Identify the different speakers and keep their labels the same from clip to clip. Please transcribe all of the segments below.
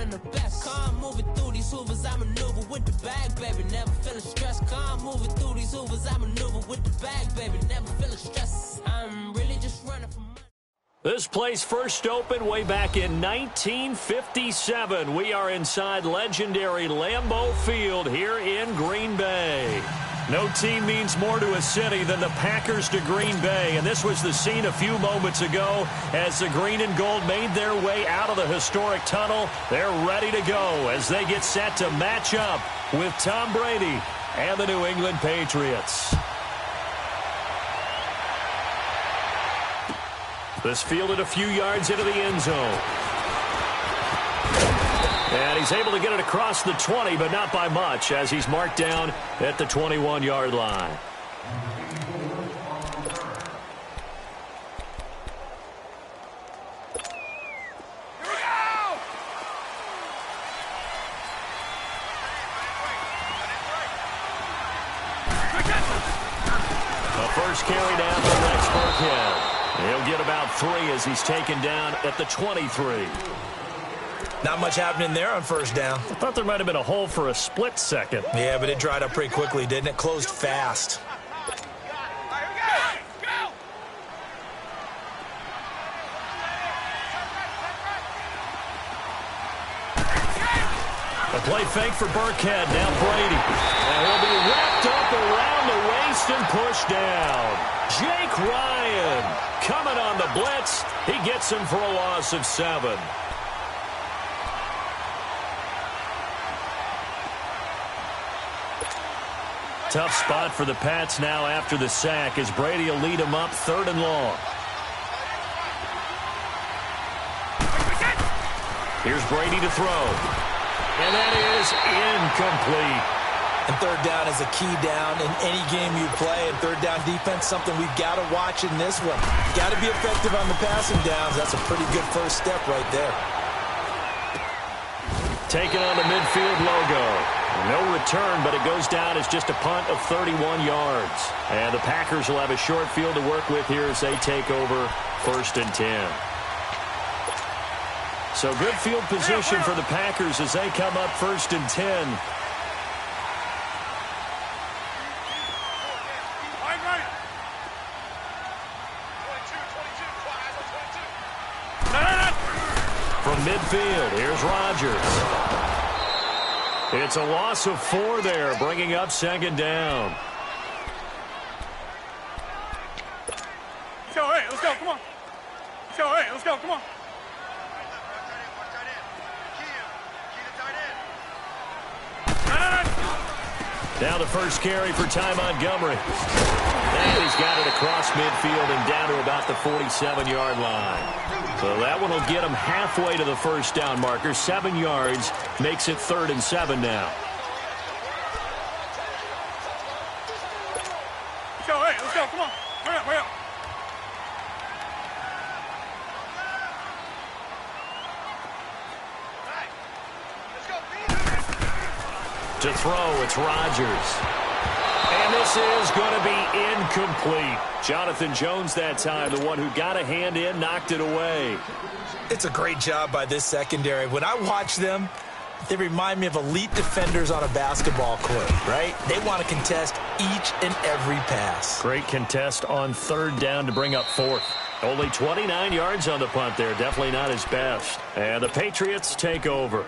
Speaker 1: I'm the best. Come moving through these hoovers, I maneuver with the bag, baby. Never feeling stressed. Come moving through these hoovers, I maneuver with the bag, baby. Never feeling stressed. I'm really just running for money.
Speaker 2: This place first opened way back in 1957. We are inside legendary Lambeau Field here in Green Bay. No team means more to a city than the Packers to Green Bay, and this was the scene a few moments ago as the green and gold made their way out of the historic tunnel. They're ready to go as they get set to match up with Tom Brady and the New England Patriots. This fielded a few yards into the end zone. And he's able to get it across the 20, but not by much, as he's marked down at the 21-yard line. The first carry down for Rex Burkhead. He'll get about 3 as he's taken down at the 23.
Speaker 3: Not much happening there on first down.
Speaker 2: I thought there might have been a hole for a split second.
Speaker 3: Yeah, but it dried up pretty quickly, didn't it? Closed fast.
Speaker 2: A play fake for Burkhead. Now Brady. And he'll be wrapped up around the waist and pushed down. Jake Ryan coming on the blitz. He gets him for a loss of 7. Tough spot for the Pats now after the sack as Brady will lead them up 3rd and long. Here's Brady to throw. And that is incomplete.
Speaker 3: And 3rd down is a key down in any game you play. And 3rd down defense, something we've got to watch in this one. Got to be effective on the passing downs. That's a pretty good first step right there.
Speaker 2: Taking on the midfield logo. No return, but it goes down as just a punt of 31 yards. And the Packers will have a short field to work with here as they take over 1st and 10. So good field position for the Packers as they come up 1st and 10. From midfield, here's Rodgers. It's a loss of 4 there, bringing up 2nd down.
Speaker 4: Let's go, hey, let's go, come on. Let's go, hey, let's go, come on.
Speaker 2: Now the first carry for Ty Montgomery. And he's got it across midfield and down to about the 47-yard line. So that one will get him halfway to the first down marker. 7 yards makes it 3rd and 7 now.
Speaker 4: Let's go, hey, let's go, come on. Hurry up, hurry up.
Speaker 2: To throw, it's Rodgers. And this is going to be incomplete. Jonathan Jones that time, the one who got a hand in, knocked it away.
Speaker 3: It's a great job by this secondary. When I watch them, they remind me of elite defenders on a basketball court, right? They want to contest each and every pass.
Speaker 2: Great contest on 3rd down to bring up 4th. Only 29 yards on the punt there. Definitely not his best. And the Patriots take over.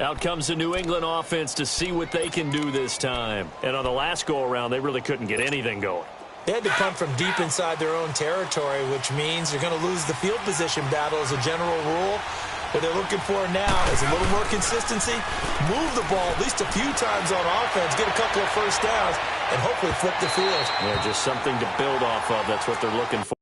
Speaker 2: Out comes the New England offense to see what they can do this time. And on the last go-around, they really couldn't get anything going.
Speaker 3: They had to punt from deep inside their own territory, which means you're going to lose the field position battle as a general rule. What they're looking for now is a little more consistency, move the ball at least a few times on offense, get a couple of first downs, and hopefully flip the field.
Speaker 2: Yeah, just something to build off of. That's what they're looking for.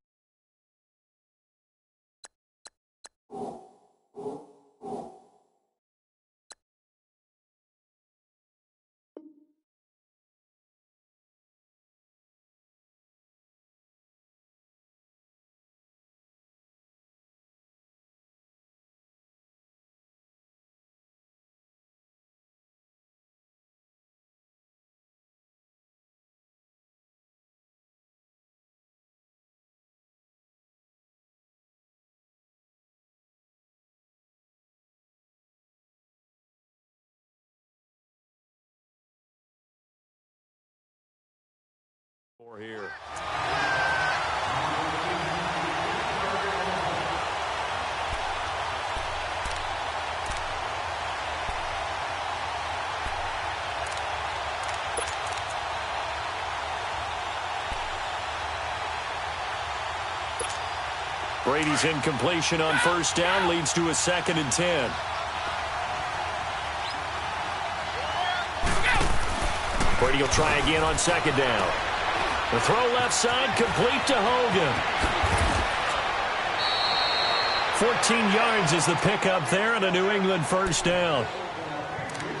Speaker 2: Here. Brady's incompletion on first down leads to a 2nd and 10. Brady will try again on 2nd down. The throw left side, complete to Hogan. 14 yards is the pickup there and a New England first down.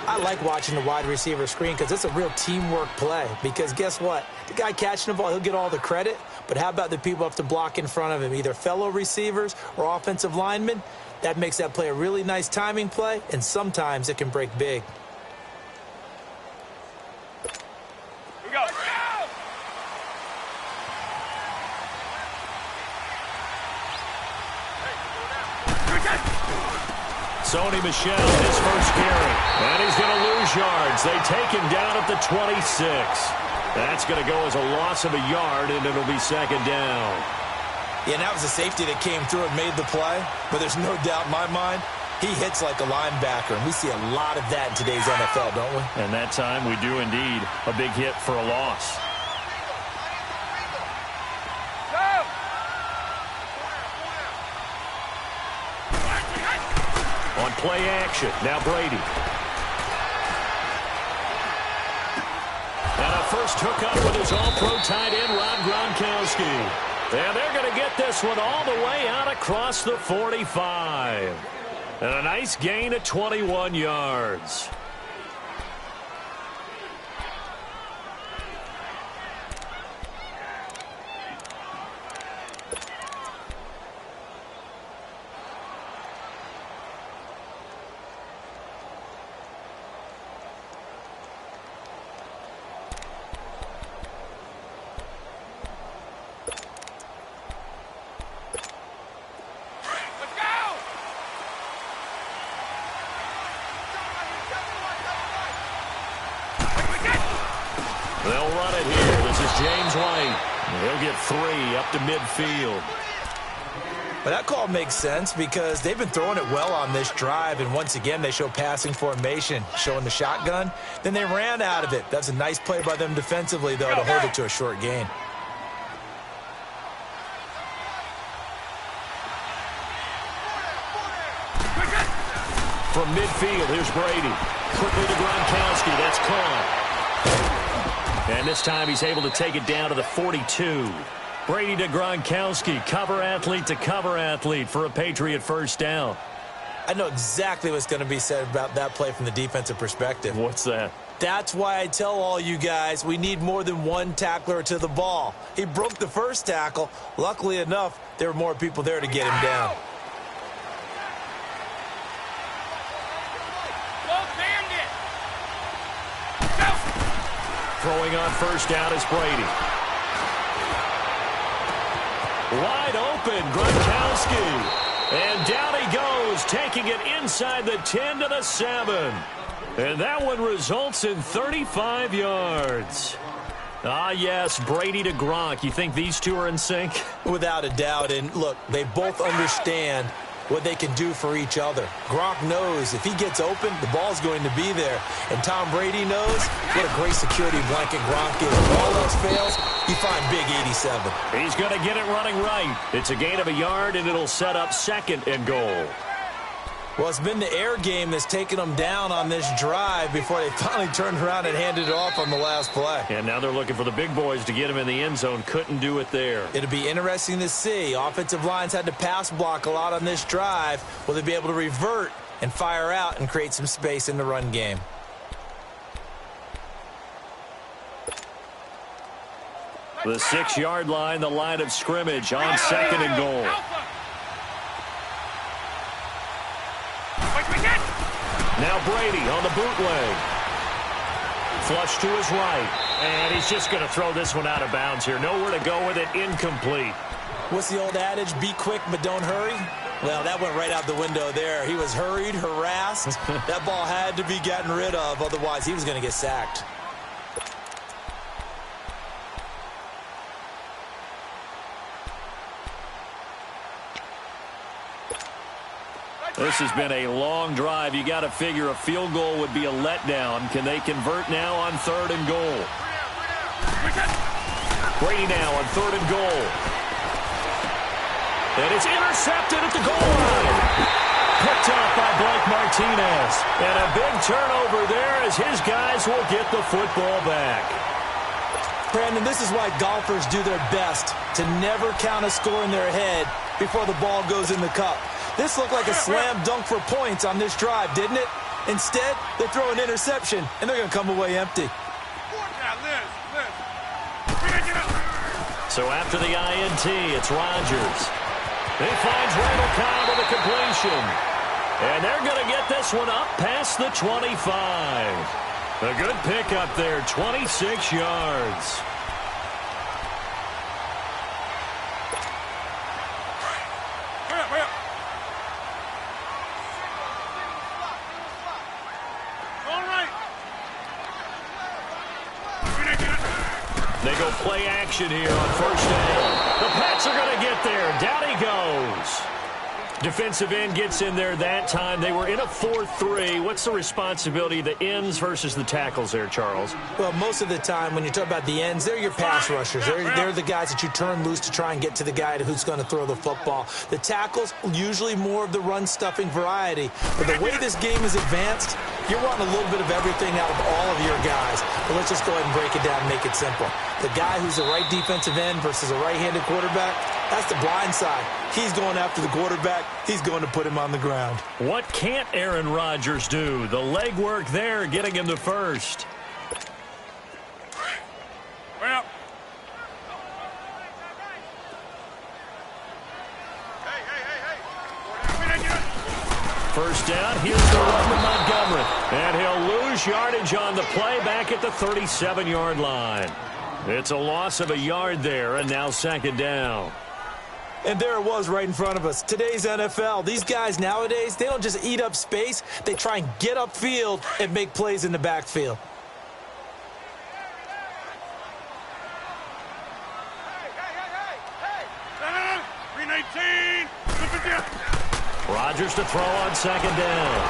Speaker 3: I like watching the wide receiver screen because it's a real teamwork play. Because guess what? The guy catching the ball, he'll get all the credit. But how about the people up to block in front of him, either fellow receivers or offensive linemen? That makes that play a really nice timing play, and sometimes it can break big.
Speaker 2: Sony Michel, his first carry. And he's going to lose yards. They take him down at the 26. That's going to go as a loss of a yard, and it'll be 2nd down.
Speaker 3: Yeah, and that was a safety that came through and made the play. But there's no doubt in my mind, he hits like a linebacker. And we see a lot of that in today's NFL, don't we?
Speaker 2: And that time we do indeed. A big hit for a loss. On play action, now Brady. And a first hookup with his all-pro tight end, Rob Gronkowski. And they're going to get this one all the way out across the 45. And a nice gain of 21 yards. They'll run it here. This is James White. He'll get 3 up to midfield.
Speaker 3: But that call makes sense because they've been throwing it well on this drive, and once again they show passing formation, showing the shotgun. Then they ran out of it. That's a nice play by them defensively, though, to hold it to a short gain.
Speaker 2: From midfield, here's Brady. Quickly to Gronkowski. That's caught. And this time he's able to take it down to the 42. Brady to Gronkowski. Cover athlete to cover athlete for a Patriot first down.
Speaker 3: I know exactly what's going to be said about that play from the defensive perspective.
Speaker 2: What's that?
Speaker 3: That's why I tell all you guys we need more than one tackler to the ball. He broke the first tackle. Luckily enough, there were more people there to get him down.
Speaker 2: Throwing on first down is Brady. Wide open, Gronkowski. And down he goes, taking it inside the 10 to the 7. And that one results in 35 yards. Ah, yes, Brady to Gronk. You think these two are in sync?
Speaker 3: Without a doubt. And look, they both understand what they can do for each other. Gronk knows if he gets open, the ball's going to be there. And Tom Brady knows what a great security blanket Gronk is. If all else fails, you find big 87.
Speaker 2: He's going to get it running right. It's a gain of a yard, and it'll set up 2nd and goal.
Speaker 3: Well, it's been the air game that's taken them down on this drive before they finally turned around and handed it off on the last play.
Speaker 2: And now they're looking for the big boys to get him in the end zone. Couldn't do it there.
Speaker 3: It'll be interesting to see. Offensive lines had to pass block a lot on this drive. Will they be able to revert and fire out and create some space in the run game?
Speaker 2: The 6-yard line, the line of scrimmage on 2nd and goal. Now Brady on the bootleg. Flush to his right. And he's just going to throw this one out of bounds here. Nowhere to go with it. Incomplete.
Speaker 3: What's the old adage? Be quick, but don't hurry. Well, that went right out the window there. He was hurried, harassed. That ball had to be gotten rid of. Otherwise, he was going to get sacked.
Speaker 2: This has been a long drive. You got to figure a field goal would be a letdown. Can they convert now on 3rd and goal? Brady now on 3rd and goal. And it's intercepted at the goal line. Picked off by Blake Martinez. And a big turnover there as his guys will get the football back.
Speaker 3: Brandon, this is why golfers do their best to never count a score in their head before the ball goes in the cup. This looked like a slam dunk for points on this drive, didn't it? Instead, they throw an interception, and they're going to come away empty.
Speaker 2: So after the INT, it's Rodgers. He finds Randall Cobb with a completion. And they're going to get this one up past the 25. A good pickup there, 26 yards. They go play action here on 1st down. The Pats are going to get there. Down he goes. Defensive end gets in there that time. They were in a 4-3. What's the responsibility of the ends versus the tackles there, Charles?
Speaker 3: Well, most of the time when you talk about the ends, they're your pass rushers. They're the guys that you turn loose to try and get to the guy who's going to throw the football. The tackles, usually more of the run-stuffing variety. But the way this game is advanced, you're wanting a little bit of everything out of all of your guys. But let's just go ahead and break it down and make it simple. The guy who's a right defensive end versus a right-handed quarterback, that's the blind side. He's going after the quarterback. He's going to put him on the ground.
Speaker 2: What can't Aaron Rodgers do? The legwork there, getting him to first.
Speaker 4: Well.
Speaker 2: First down, here's the run to Montgomery. And he'll lose yardage on the play back at the 37-yard line. It's a loss of a yard there, and now 2nd down.
Speaker 3: And there it was right in front of us. Today's NFL, these guys nowadays, they don't just eat up space. They try and get upfield and make plays in the backfield.
Speaker 2: Rodgers to throw on 2nd down.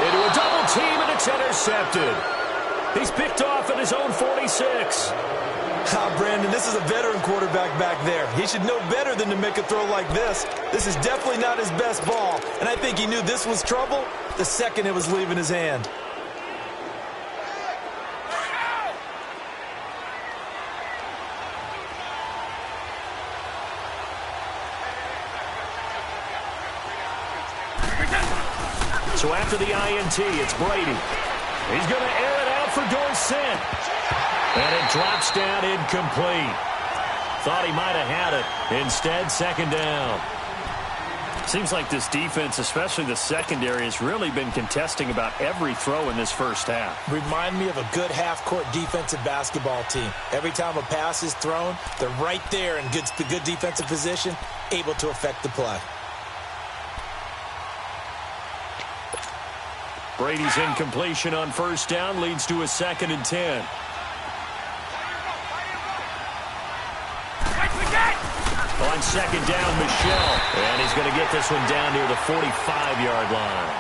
Speaker 2: Into a double team, and it's intercepted. He's picked off at his own 46.
Speaker 3: Brandon, this is a veteran quarterback back there. He should know better than to make a throw like this. This is definitely not his best ball, and I think he knew this was trouble the second it was leaving his hand.
Speaker 2: So after the INT, it's Brady. He's going to air it out for Dorsett. And it drops down incomplete. Thought he might have had it. Instead, 2nd down. Seems like this defense, especially the secondary, has really been contesting about every throw in this first half.
Speaker 3: Remind me of a good half-court defensive basketball team. Every time a pass is thrown, they're right there in good defensive position, able to affect the play.
Speaker 2: Brady's incompletion on 1st down leads to a 2nd and 10. On 2nd down, Michelle. And he's going to get this one down near the 45-yard line.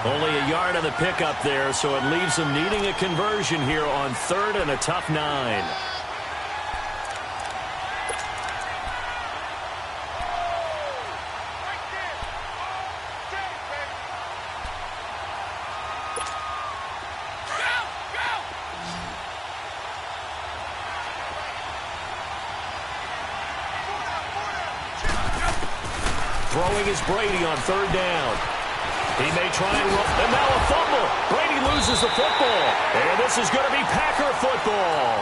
Speaker 2: Only a yard on the pickup there, so it leaves them needing a conversion here on 3rd and a tough 9. Throwing is Brady on 3rd down. He may try and run. And now a fumble. Brady loses the football. And this is going to be Packer football.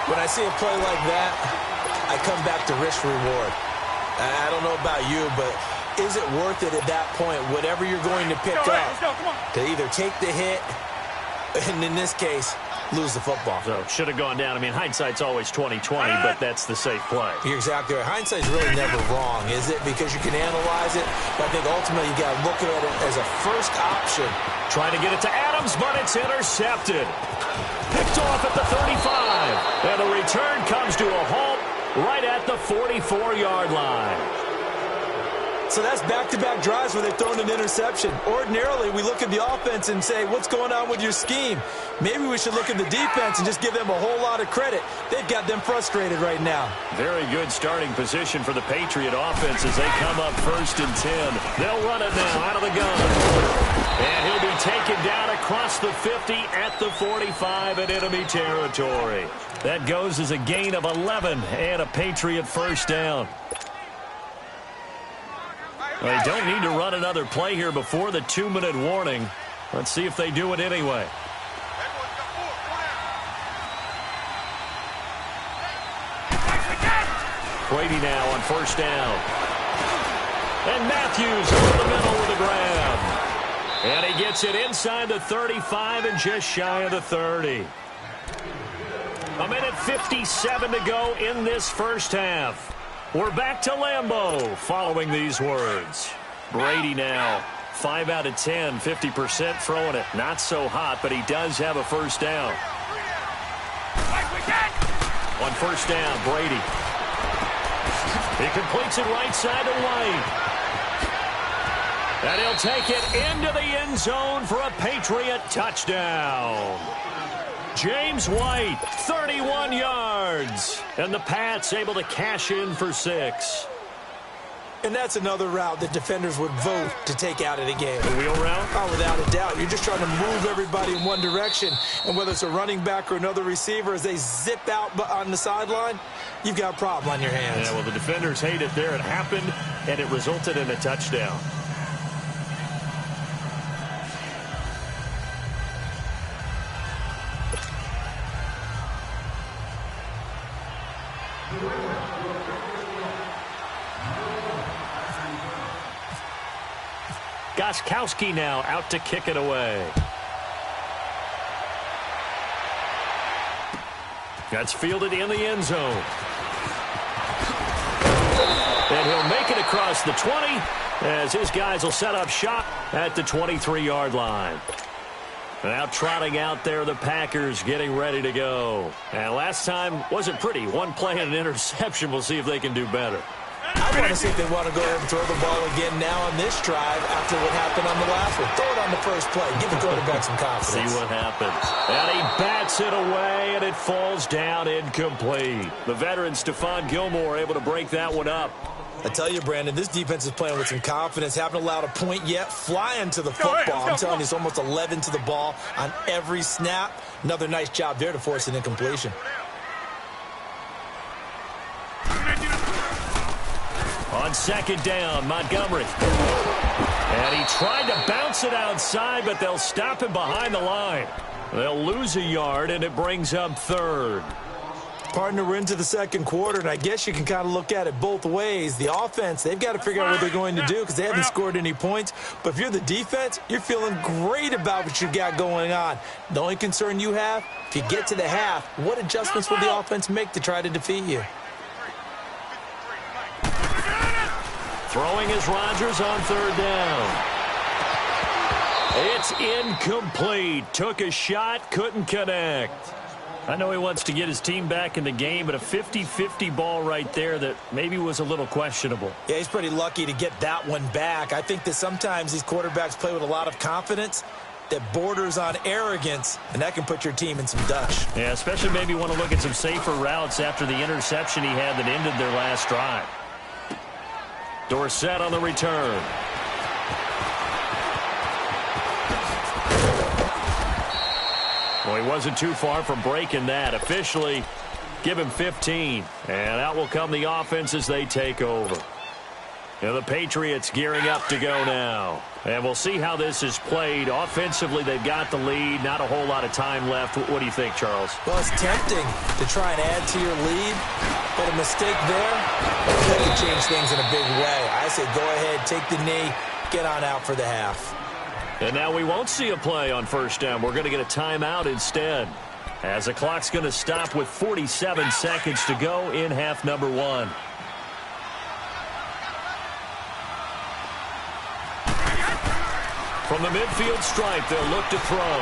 Speaker 3: When I see a play like that, I come back to risk-reward. I don't know about you, but is it worth it at that point, whatever you're going to pick up, to either take the hit, and in this case, lose the football?
Speaker 2: So should have gone down. I mean, hindsight's always 20/20, but that's the safe play.
Speaker 3: You're exactly right. Hindsight's really never wrong, is it? Because you can analyze it, but I think ultimately you got to look at it as a first option.
Speaker 2: Trying to get it to Adams, but it's intercepted. Picked off at the 35. And the return comes to a halt right at the 44-yard line.
Speaker 3: So that's back-to-back drives where they've thrown an interception. Ordinarily, we look at the offense and say, what's going on with your scheme? Maybe we should look at the defense and just give them a whole lot of credit. They've got them frustrated right now.
Speaker 2: Very good starting position for the Patriot offense as they come up 1st and 10. They'll run it now out of the gun. And he'll be taken down across the 50 at the 45 in enemy territory. That goes as a gain of 11 and a Patriot first down. Well, they don't need to run another play here before the 2-minute warning. Let's see if they do it anyway. Brady now on 1st down. And Matthews over the middle with a grab. And he gets it inside the 35 and just shy of the 30. A minute 57 to go in this first half. We're back to Lambeau following these words. Brady now, 5 out of 10, 50% throwing it. Not so hot, but he does have a first down. On 1st down, Brady. He completes it right side to White. And he'll take it into the end zone for a Patriot touchdown. James White, 31 yards. And the Pats able to cash in for 6.
Speaker 3: And that's another route that defenders would vote to take out of the game.
Speaker 2: The wheel route?
Speaker 3: Oh, without a doubt. You're just trying to move everybody in one direction. And whether it's a running back or another receiver, as they zip out on the sideline, you've got a problem on your hands.
Speaker 2: Yeah, well, the defenders hate it there. It happened, and it resulted in a touchdown. Gostkowski now out to kick it away. That's fielded in the end zone. And he'll make it across the 20 as his guys will set up shop at the 23-yard line. Now trotting out there, the Packers getting ready to go. And last time wasn't pretty. One play and an interception. We'll see if they can do better.
Speaker 3: I want to see if they want to go ahead and throw the ball again now on this drive after what happened on the last one. Throw it on the first play. Give the quarterback some confidence.
Speaker 2: See what happens. And he bats it away, and it falls down incomplete. The veteran Stephon Gilmore able to break that one up.
Speaker 3: I tell you, Brandon, this defense is playing with some confidence. Haven't allowed a point yet. Flying to the football. I'm telling you, it's almost 11 to the ball on every snap. Another nice job there to force an incompletion.
Speaker 2: On 2nd down, Montgomery. And he tried to bounce it outside, but they'll stop him behind the line. They'll lose a yard, and it brings up 3rd.
Speaker 3: Partner, we're into the second quarter, and I guess you can kind of look at it both ways. The offense, they've got to figure out what they're going to do because they haven't scored any points. But if you're the defense, you're feeling great about what you got going on. The only concern you have, if you get to the half, what adjustments will the offense make to try to defeat you?
Speaker 2: Throwing is Rodgers on 3rd down. It's incomplete. Took a shot, couldn't connect. I know he wants to get his team back in the game, but a 50-50 ball right there that maybe was a little questionable.
Speaker 3: Yeah, he's pretty lucky to get that one back. I think that sometimes these quarterbacks play with a lot of confidence that borders on arrogance, and that can put your team in some dutch.
Speaker 2: Yeah, especially maybe want to look at some safer routes after the interception he had that ended their last drive. Dorsett on the return. Well, he wasn't too far from breaking that. Officially, give him 15. And out will come the offense as they take over. And the Patriots gearing up to go now. And we'll see how this is played. Offensively, they've got the lead. Not a whole lot of time left. What do you think, Charles?
Speaker 3: Well, it's tempting to try and add to your lead. But a mistake there, that could change things in a big way. I say go ahead, take the knee, get on out for the half.
Speaker 2: And now we won't see a play on 1st down. We're going to get a timeout instead, as the clock's going to stop with 47 seconds to go in half number 1. From the midfield stripe, they'll look to throw.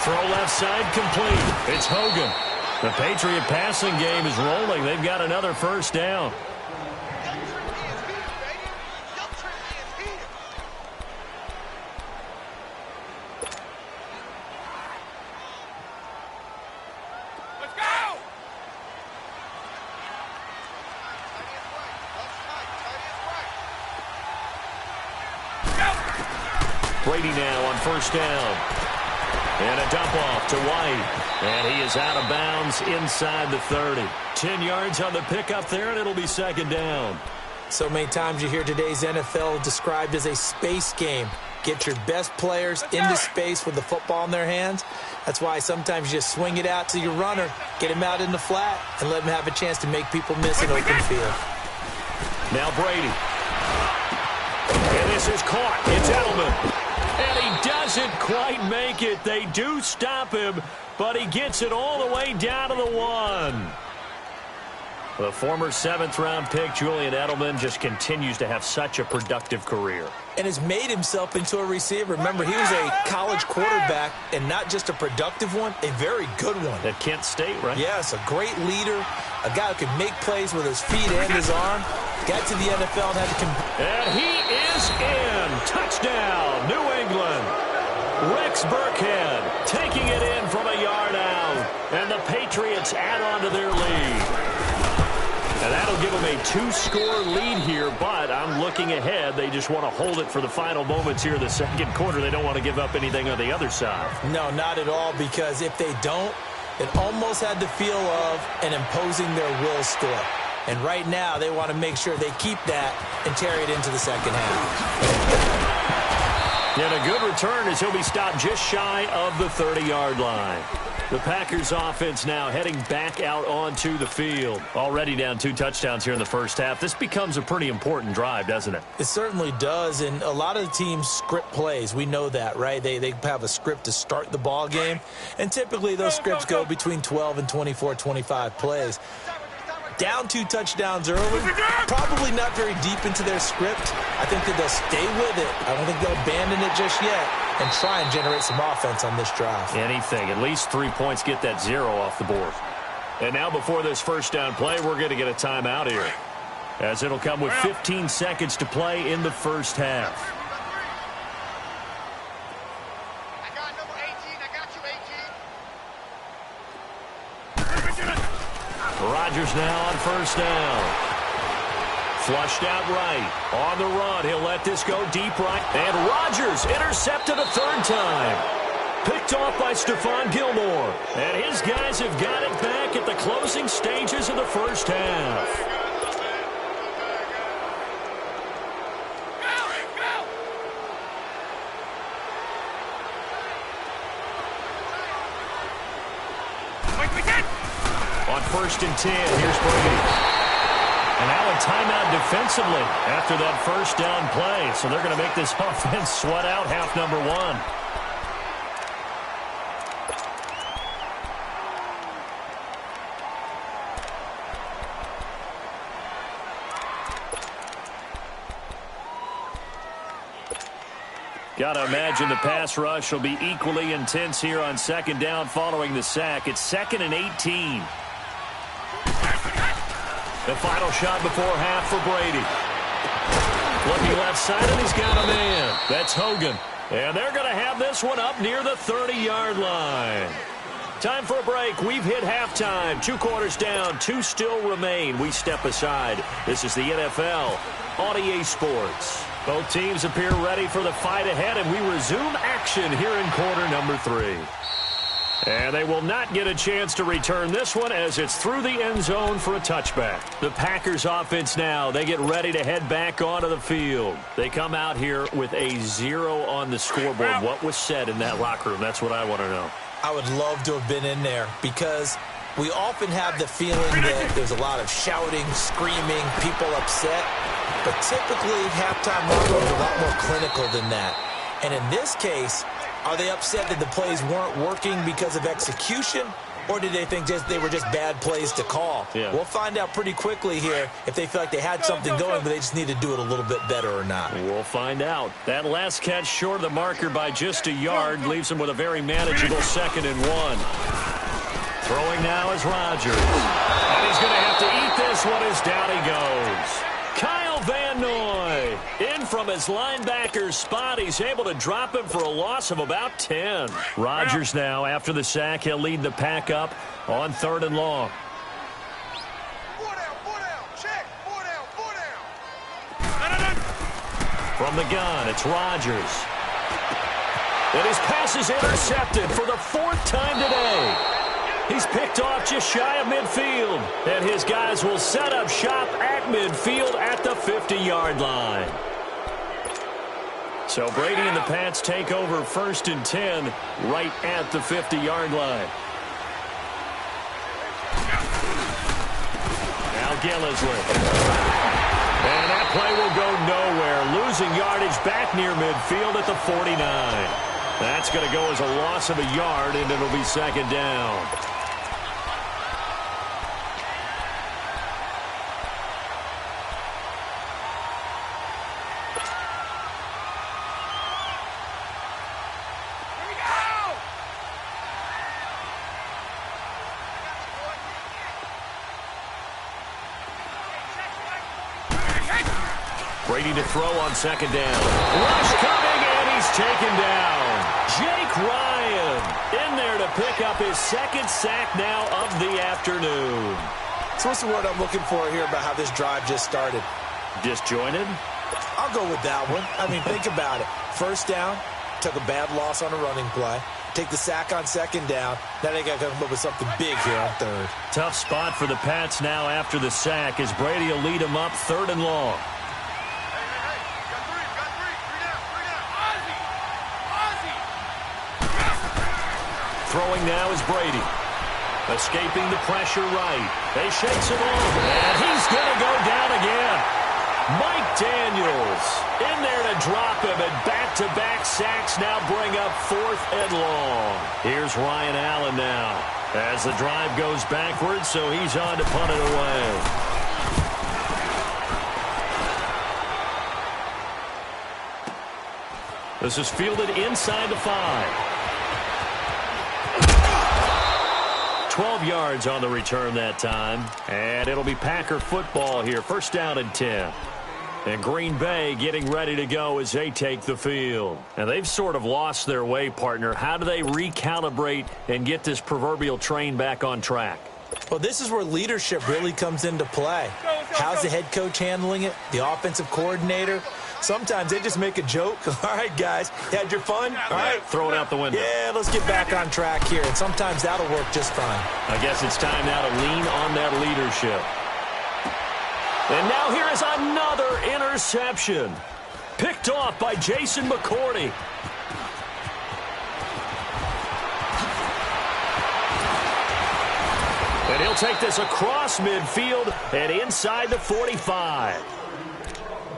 Speaker 2: Throw left side complete. It's Hogan. The Patriot passing game is rolling. They've got another 1st down. Brady now on first down. And a dump off to White. And he is out of bounds inside the 30. 10 yards on the pickup there, and it'll be second down.
Speaker 3: So many times you hear today's NFL described as a space game. Get your best players into space with the football in their hands. That's why sometimes you just swing it out to your runner, get him out in the flat, and let him have a chance to make people miss an open field.
Speaker 2: Now Brady. And this is caught. It's Edelman. And he doesn't quite make it. They do stop him, but he gets it all the way down to the 1. The former 7th-round pick, Julian Edelman, just continues to have such a productive career.
Speaker 3: And has made himself into a receiver. Remember, he was a college quarterback, and not just a productive one, a very good one.
Speaker 2: At Kent State, right?
Speaker 3: Yes, a great leader, a guy who can make plays with his feet and his arm. Got to the NFL and had to
Speaker 2: And he is in. Touchdown, New England. Rex Burkhead taking it in from a yard out. And the Patriots add on to their lead. And that'll give them a 2-score lead here, but I'm looking ahead. They just want to hold it for the final moments here in the second quarter. They don't want to give up anything on the other side.
Speaker 3: No, not at all, because if they don't, it almost had the feel of an imposing their will score. And right now, they want to make sure they keep that and carry it into the second half.
Speaker 2: And a good return as he'll be stopped just shy of the 30-yard line. The Packers offense now heading back out onto the field. Already down 2 touchdowns here in the first half. This becomes a pretty important drive, doesn't it?
Speaker 3: It certainly does, and a lot of the teams script plays. We know that, right? They have a script to start the ball game, and typically those scripts go between 12 and 24, 25 plays. Down 2 touchdowns early, probably not very deep into their script. I think that they'll stay with it. I don't think they'll abandon it just yet and try and generate some offense on this drive.
Speaker 2: Anything. At least 3 points, get that 0 off the board. And now before this first down play, we're going to get a timeout here, as it'll come with 15 seconds to play in the first half.
Speaker 4: I got number 18. I got you, 18.
Speaker 2: Rodgers now on first down. Flushed out right. On the run, he'll let this go deep right. And Rodgers intercepted a 3rd time. Picked off by Stephon Gilmore. And his guys have got it back at the closing stages of the first half. On 1st and 10, here's Brady. And now a timeout defensively after that first down play. So they're going to make this offense sweat out half number 1. Got to imagine the pass rush will be equally intense here on 2nd down following the sack. It's 2nd and 18. The final shot before half for Brady. Looking left side, and he's got a man. That's Hogan. And they're going to have this one up near the 30-yard line. Time for a break. We've hit halftime. 2 quarters down. 2 still remain. We step aside. This is the NFL on EA Sports. Both teams appear ready for the fight ahead, and we resume action here in quarter number 3. And they will not get a chance to return this one as it's through the end zone for a touchback. The Packers offense now, they get ready to head back onto the field. They come out here with a 0 on the scoreboard. What was said in that locker room? That's what I want to know.
Speaker 3: I would love to have been in there, because we often have the feeling that there's a lot of shouting, screaming, people upset. But typically, halftime locker is a lot more clinical than that. And in this case, are they upset that the plays weren't working because of execution, or did they think they were just bad plays to call?
Speaker 2: Yeah.
Speaker 3: We'll find out pretty quickly here if they feel like they had something going, but they just need to do it a little bit better or not.
Speaker 2: We'll find out. That last catch short of the marker by just a yard leaves them with a very manageable 2nd and 1. Throwing now is Rodgers. And he's going to have to eat this one as down he goes. Kyle Van Noy in from his linebacker's spot. He's able to drop him for a loss of about 10. Rodgers now, after the sack, he'll lead the pack up on 3rd and long.
Speaker 4: 4 down, check, 4 down.
Speaker 2: From the gun, it's Rodgers. And his pass is intercepted for the 4th time today. He's picked off just shy of midfield. And his guys will set up shop at midfield at the 50-yard line. So Brady and the Pats take over 1st and 10 right at the 50-yard line. Now Gillislee. And that play will go nowhere. Losing yardage back near midfield at the 49. That's going to go as a loss of a yard, and it'll be 2nd down. Brady to throw on 2nd down. Rush coming, and he's taken down. Jake Ryan in there to pick up his 2nd sack now of the afternoon.
Speaker 3: So what's the word I'm looking for here about how this drive just started?
Speaker 2: Disjointed?
Speaker 3: I'll go with that one. I mean, think about it. 1st down, took a bad loss on a running play. Take the sack on 2nd down. Now they got to come up with something big here on 3rd.
Speaker 2: Tough spot for the Pats now after the sack as Brady will lead them up 3rd and long. Throwing now is Brady. Escaping the pressure right. They shakes it off, and he's going to go down again. Mike Daniels in there to drop him, and back-to-back sacks now bring up 4th and long. Here's Ryan Allen now as the drive goes backwards, so he's on to punt it away. This is fielded inside the 5. 12 yards on the return that time. And it'll be Packer football here. 1st down and 10. And Green Bay getting ready to go as they take the field. And they've sort of lost their way, partner. How do they recalibrate and get this proverbial train back on track?
Speaker 3: Well, this is where leadership really comes into play. How's the head coach handling it? The offensive coordinator? Sometimes they just make a joke. All right, guys, you had your fun? All right.
Speaker 2: Throw it out the window.
Speaker 3: Yeah, let's get back on track here. And sometimes that'll work just fine.
Speaker 2: I guess it's time now to lean on that leadership. And now here is another interception. Picked off by Jason McCourty. And he'll take this across midfield and inside the 45.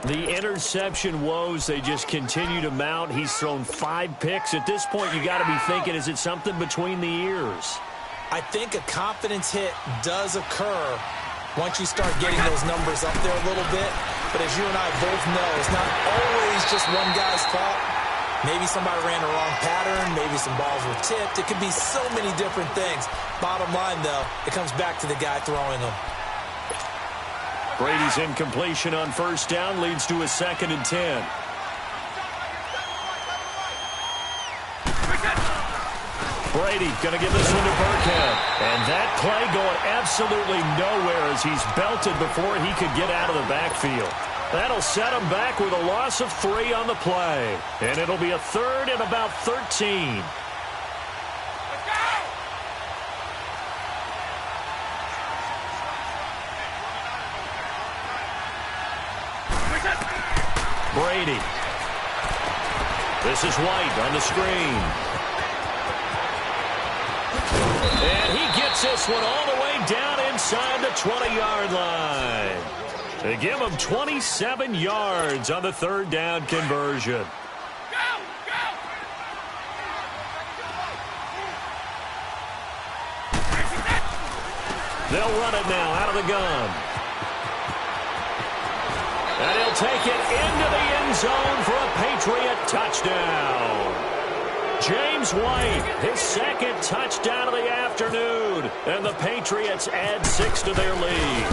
Speaker 2: The interception woes, they just continue to mount. He's thrown 5 picks. At this point, you got to be thinking, is it something between the ears?
Speaker 3: I think a confidence hit does occur once you start getting those numbers up there a little bit. But as you and I both know, it's not always just one guy's fault. Maybe somebody ran the wrong pattern. Maybe some balls were tipped. It could be so many different things. Bottom line, though, it comes back to the guy throwing them.
Speaker 2: Brady's incompletion on 1st down leads to a 2nd and 10. Brady going to give this one to Burkhead. And that play going absolutely nowhere as he's belted before he could get out of the backfield. That'll set him back with a loss of 3 on the play. And it'll be a 3rd and about 13. Brady. This is White on the screen. And he gets this one all the way down inside the 20-yard line. They give him 27 yards on the 3rd down conversion. They'll run it now out of the gun. And he'll take it into the end zone for a Patriot touchdown. James White, his 2nd touchdown of the afternoon. And the Patriots add 6 to their lead.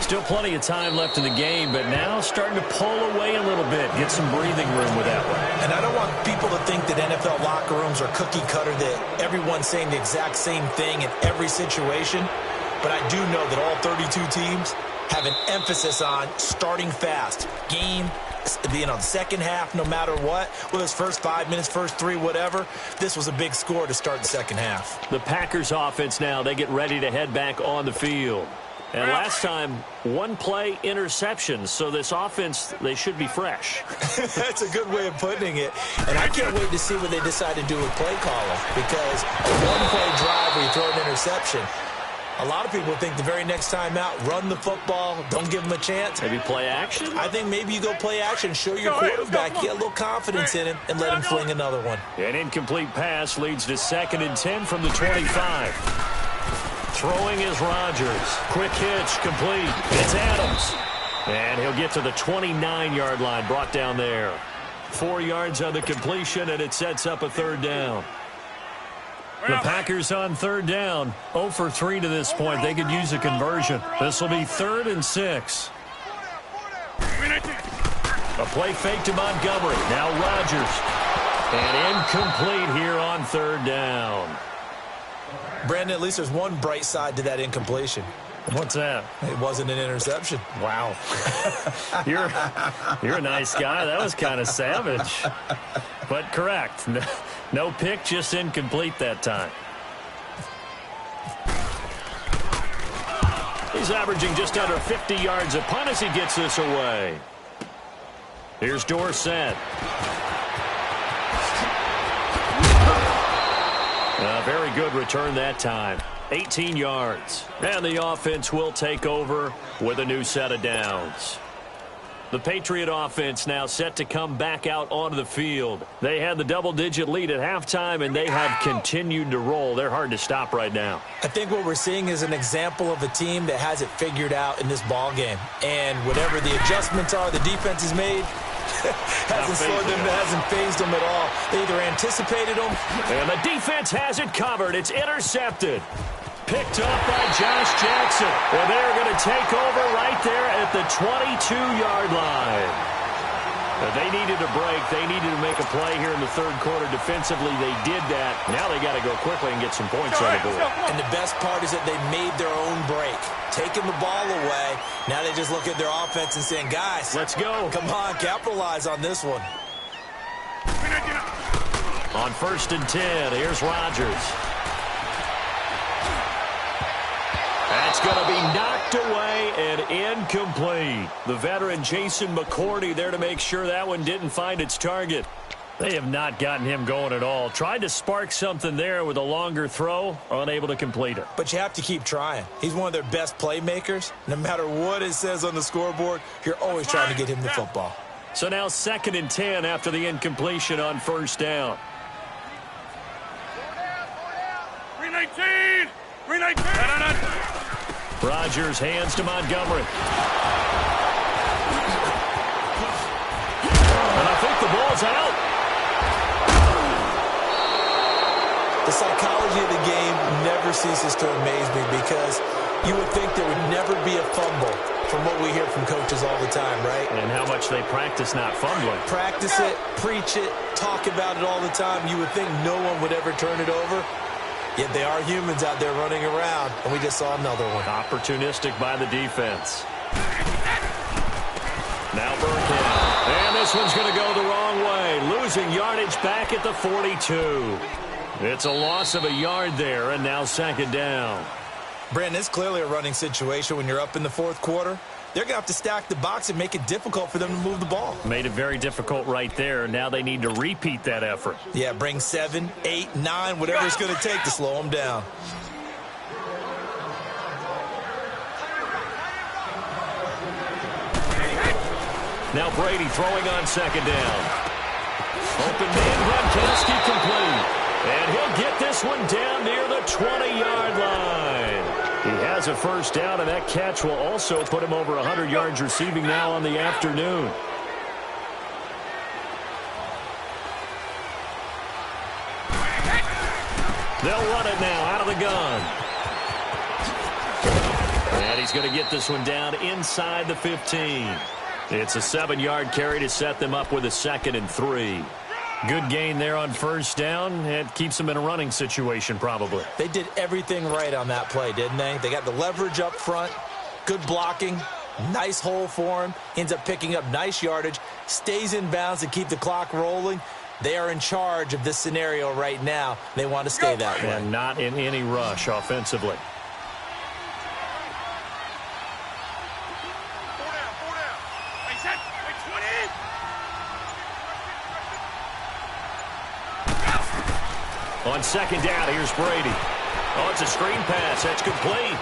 Speaker 2: Still plenty of time left in the game, but now starting to pull away a little bit. Get some breathing room with that one.
Speaker 3: And I don't want people to think that NFL locker rooms are cookie cutter, that everyone's saying the exact same thing in every situation. But I do know that all 32 teams, have an emphasis on starting fast. Game, second half, no matter what, whether it's first 5 minutes, first 3, whatever, this was a big score to start the second half.
Speaker 2: The Packers offense now, they get ready to head back on the field. And last time, one play interception, so this offense, they should be fresh.
Speaker 3: That's a good way of putting it. And I can't wait to see what they decide to do with play calling, because a one-play drive where you throw an interception, a lot of people think the very next time out, run the football, don't give them a chance.
Speaker 2: Maybe play action?
Speaker 3: I think maybe you go play action, show your quarterback, get a little confidence in him, and let him fling another one.
Speaker 2: An incomplete pass leads to 2nd and 10 from the 25. Throwing is Rodgers. Quick hitch, complete. It's Adams. And he'll get to the 29-yard line, brought down there. 4 yards on the completion, and it sets up a 3rd down. The Packers on 3rd down. 0 for 3 to this point. They could use a conversion. This will be 3rd and 6. A play fake to Montgomery. Now Rodgers. And incomplete here on 3rd down.
Speaker 3: Brandon, at least there's one bright side to that incompletion.
Speaker 2: What's that?
Speaker 3: It wasn't an interception.
Speaker 2: Wow. You're a nice guy. That was kind of savage. But correct. No pick, just incomplete that time. He's averaging just under 50 yards a punt as he gets this away. Here's Dorsett. A very good return that time. 18 yards. And the offense will take over with a new set of downs. The Patriot offense now set to come back out onto the field. They had the double-digit lead at halftime, and they have continued to roll. They're hard to stop right now.
Speaker 3: I think what we're seeing is an example of a team that has it figured out in this ball game. And whatever the adjustments are the defense has made, hasn't slowed them, hasn't phased them at all. They either anticipated them.
Speaker 2: And the defense has it covered. It's intercepted. Picked up by Josh Jackson. Well, they're going to take over right there at the 22-yard line. They needed a break. They needed to make a play here in the 3rd quarter. Defensively, they did that. Now they got to go quickly and get some points on the board.
Speaker 3: And the best part is that they made their own break. Taking the ball away. Now they just look at their offense and saying, guys,
Speaker 2: let's go.
Speaker 3: Come on, capitalize on this one.
Speaker 2: On 1st and 10, here's Rodgers. That's going to be knocked away and incomplete. The veteran Jason McCourty there to make sure that one didn't find its target. They have not gotten him going at all. Tried to spark something there with a longer throw, unable to complete it.
Speaker 3: But you have to keep trying. He's one of their best playmakers. No matter what it says on the scoreboard, you're always trying to get him the football.
Speaker 2: So now 2nd and 10 after the incompletion on 1st down.
Speaker 4: 319! 319!
Speaker 2: Rodgers hands to Montgomery. And I think the ball's out.
Speaker 3: The psychology of the game never ceases to amaze me, because you would think there would never be a fumble from what we hear from coaches all the time, right?
Speaker 2: And how much they practice not fumbling.
Speaker 3: Practice it, preach it, talk about it all the time. You would think no one would ever turn it over. Yet they are humans out there running around, and we just saw another one.
Speaker 2: Opportunistic by the defense. Now Burkhead. And this one's going to go the wrong way. Losing yardage back at the 42. It's a loss of a yard there, and now 2nd down.
Speaker 3: Brandon, it's clearly a running situation when you're up in the 4th quarter. They're going to have to stack the box and make it difficult for them to move the ball.
Speaker 2: Made it very difficult right there. Now they need to repeat that effort.
Speaker 3: Yeah, bring 7, 8, 9, whatever it's going to take to slow them down.
Speaker 2: Now Brady throwing on 2nd down. Open man, Gronkowski complete. And he'll get this one down near the 20-yard line. He has a 1st down, and that catch will also put him over 100 yards receiving now on the afternoon. They'll run it now out of the gun. And he's going to get this one down inside the 15. It's a 7-yard carry to set them up with a 2nd and 3. Good gain there on 1st down. It keeps them in a running situation probably.
Speaker 3: They did everything right on that play, didn't they? They got the leverage up front, good blocking, Nice hole for him. Ends up picking up nice yardage. Stays in bounds to keep the clock rolling. They are in charge of this scenario right now. They want to stay that way.
Speaker 2: And not in any rush offensively. On second down, here's Brady. Oh, it's a screen pass. That's complete.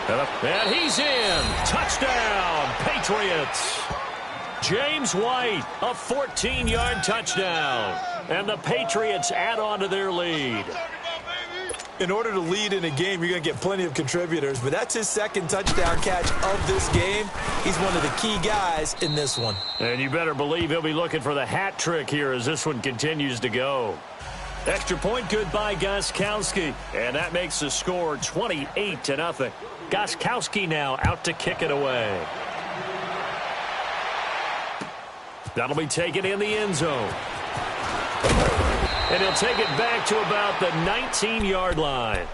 Speaker 2: And he's in. Touchdown, Patriots. James White, a 14-yard touchdown. And the Patriots add on to their lead.
Speaker 3: In order to lead in a game, you're going to get plenty of contributors, but that's his second touchdown catch of this game. He's one of the key guys in this one.
Speaker 2: And you better believe he'll be looking for the hat trick here as this one continues to go. Extra point good by Gostkowski, and that makes the score 28-0. Gostkowski now out to kick it away. That'll be taken in the end zone. And he'll take it back to about the 19-yard line.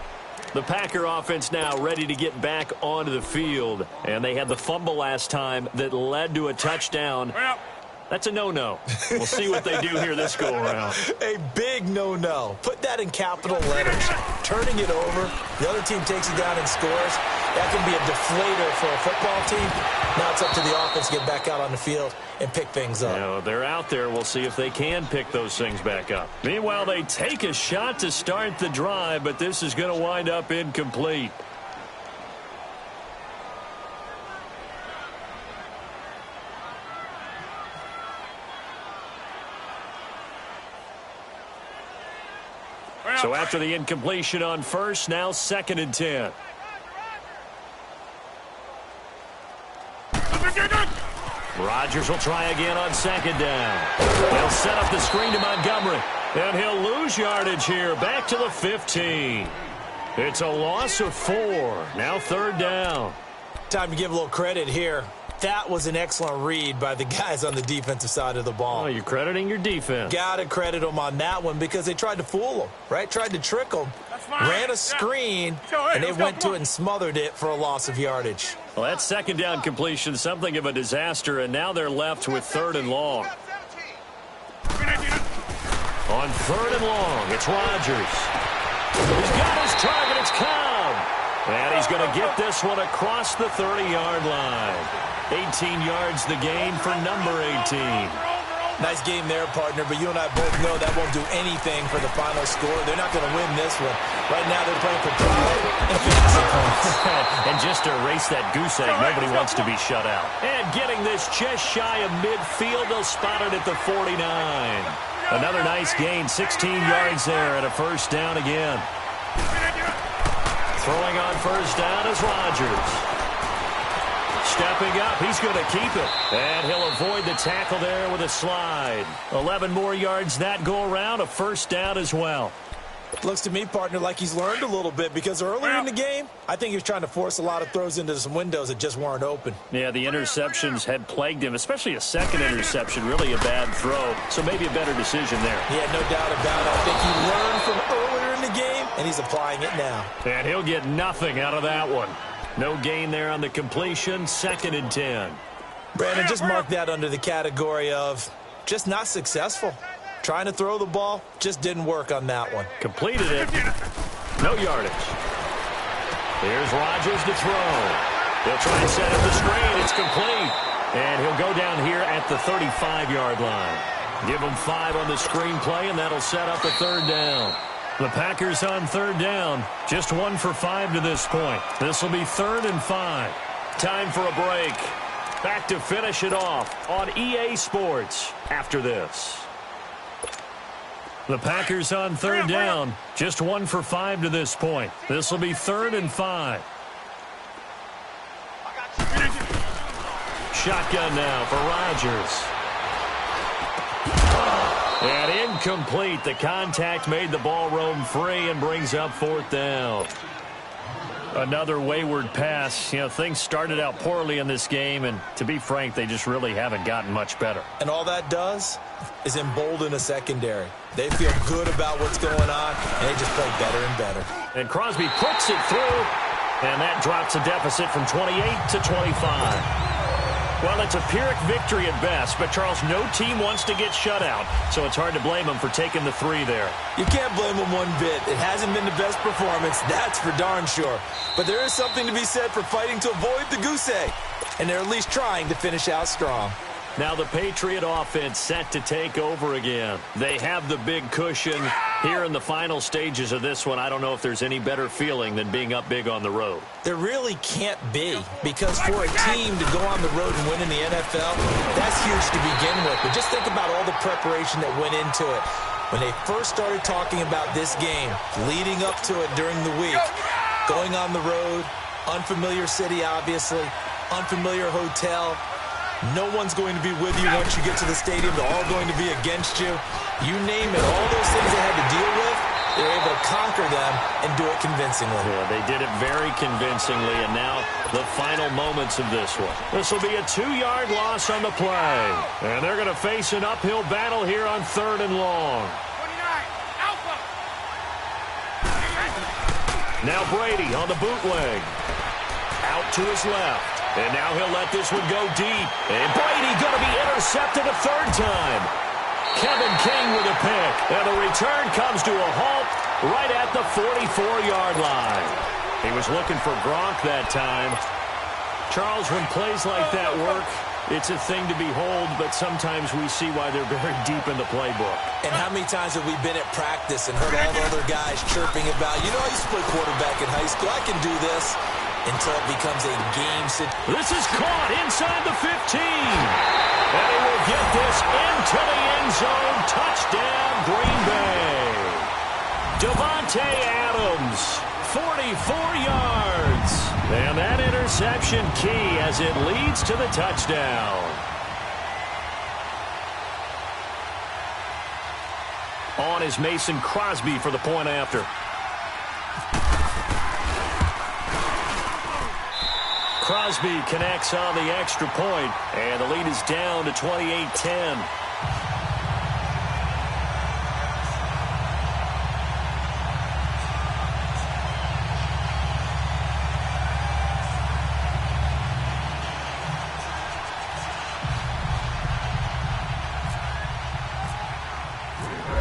Speaker 2: The Packer offense now ready to get back onto the field, and they had the fumble last time that led to a touchdown. That's a no-no. We'll see what they do here this go-around.
Speaker 3: A big no-no. Put that in capital letters. Turning it over, the other team takes it down and scores. That can be a deflator for a football team. Now it's up to the offense to get back out on the field and pick things up.
Speaker 2: Now, they're out there. We'll see if they can pick those things back up. Meanwhile, they take a shot to start the drive, but this is going to wind up incomplete. So after the incompletion on first, now 2nd and 10. Rodgers will try again on 2nd down. They'll set up the screen to Montgomery. And he'll lose yardage here. Back to the 15. It's a loss of 4. Now 3rd down.
Speaker 3: Time to give a little credit here. That was an excellent read by the guys on the defensive side of the ball.
Speaker 2: Oh, you're crediting your defense.
Speaker 3: Got to credit them on that one because they tried to fool them, right? Tried to trick them. Ran a screen, and they went to it and smothered it for a loss of yardage.
Speaker 2: Well, that 2nd down completion, something of a disaster, and now they're left with 3rd and long. On 3rd and long, it's Rodgers. He's got his target. It's Cobb. And he's going to get this one across the 30-yard line. 18 yards the gain for number 18.
Speaker 3: Nice game there, partner, but you and I both know that won't do anything for the final score. They're not going to win this one. Right now they're playing for pride and fantasy points.
Speaker 2: And just to erase that goose egg, nobody wants to be shut out. And getting this just shy of midfield, they'll spot it at the 49. Another nice gain, 16 yards there, and a 1st down again. Throwing on 1st down is Rodgers. Stepping up, he's going to keep it. And he'll avoid the tackle there with a slide. 11 more yards that go around, a 1st down as well.
Speaker 3: Looks to me, partner, like he's learned a little bit because earlier in the game, I think he was trying to force a lot of throws into some windows that just weren't open.
Speaker 2: Yeah, the interceptions had plagued him, especially a 2nd interception, really a bad throw. So maybe a better decision there.
Speaker 3: Yeah, no doubt about it. I think he learned from earlier in the game, and he's applying it now.
Speaker 2: And he'll get nothing out of that one. No gain there on the completion, 2nd and 10.
Speaker 3: Brandon, just mark that under the category of just not successful. Trying to throw the ball, just didn't work on that one.
Speaker 2: Completed it. No yardage. Here's Rodgers to throw. He'll try and set up the screen. It's complete. And he'll go down here at the 35-yard line. Give him 5 on the screen play, and that'll set up a 3rd down. The Packers on 3rd down. Just 1 for 5 to this point. This will be 3rd and 5. Time for a break. Back to finish it off on EA Sports after this. The Packers on 3rd down. Just 1 for 5 to this point. This will be 3rd and 5. Shotgun now for Rodgers. And incomplete. The contact made the ball roam free and brings up 4th down. Another wayward pass. You know, things started out poorly in this game, and to be frank, they just really haven't gotten much better.
Speaker 3: And all that does is embolden a secondary. They feel good about what's going on, and they just play better and better.
Speaker 2: And Crosby puts it through. And that drops the deficit from 28 to 25. Well, it's a Pyrrhic victory at best, but, Charles, no team wants to get shut out, so it's hard to blame them for taking the 3 there.
Speaker 3: You can't blame them one bit. It hasn't been the best performance, that's for darn sure. But there is something to be said for fighting to avoid the goose egg, and they're at least trying to finish out strong.
Speaker 2: Now the Patriot offense set to take over again. They have the big cushion. Here in the final stages of this one, I don't know if there's any better feeling than being up big on the road.
Speaker 3: There really can't be, because for a team to go on the road and win in the NFL, that's huge to begin with. But just think about all the preparation that went into it. When they first started talking about this game, leading up to it during the week, going on the road, unfamiliar city, obviously, unfamiliar hotel. No one's going to be with you once you get to the stadium. They're all going to be against you. You name it, all those things they had to deal with, they were able to conquer them and do it convincingly.
Speaker 2: Yeah, they did it very convincingly, and now the final moments of this one. This will be a 2-yard loss on the play. And they're going to face an uphill battle here on 3rd and long.
Speaker 4: 29, Alpha.
Speaker 2: Now Brady on the bootleg. Out to his left. And now he'll let this one go deep. And Brady going to be intercepted a 3rd time. Kevin King with a pick. And the return comes to a halt right at the 44-yard line. He was looking for Gronk that time. Charles, when plays like that work, it's a thing to behold, but sometimes we see why they're very deep in the playbook.
Speaker 3: And how many times have we been at practice and heard all the other guys chirping about, you know, I used to play quarterback in high school, I can do this. Until it becomes a game situation.
Speaker 2: This is caught inside the 15. And he will get this into the end zone. Touchdown, Green Bay. Devontae Adams, 44 yards. And that interception key as it leads to the touchdown. On is Mason Crosby for the point after. Crosby connects on the extra point, and the lead is down to 28-10.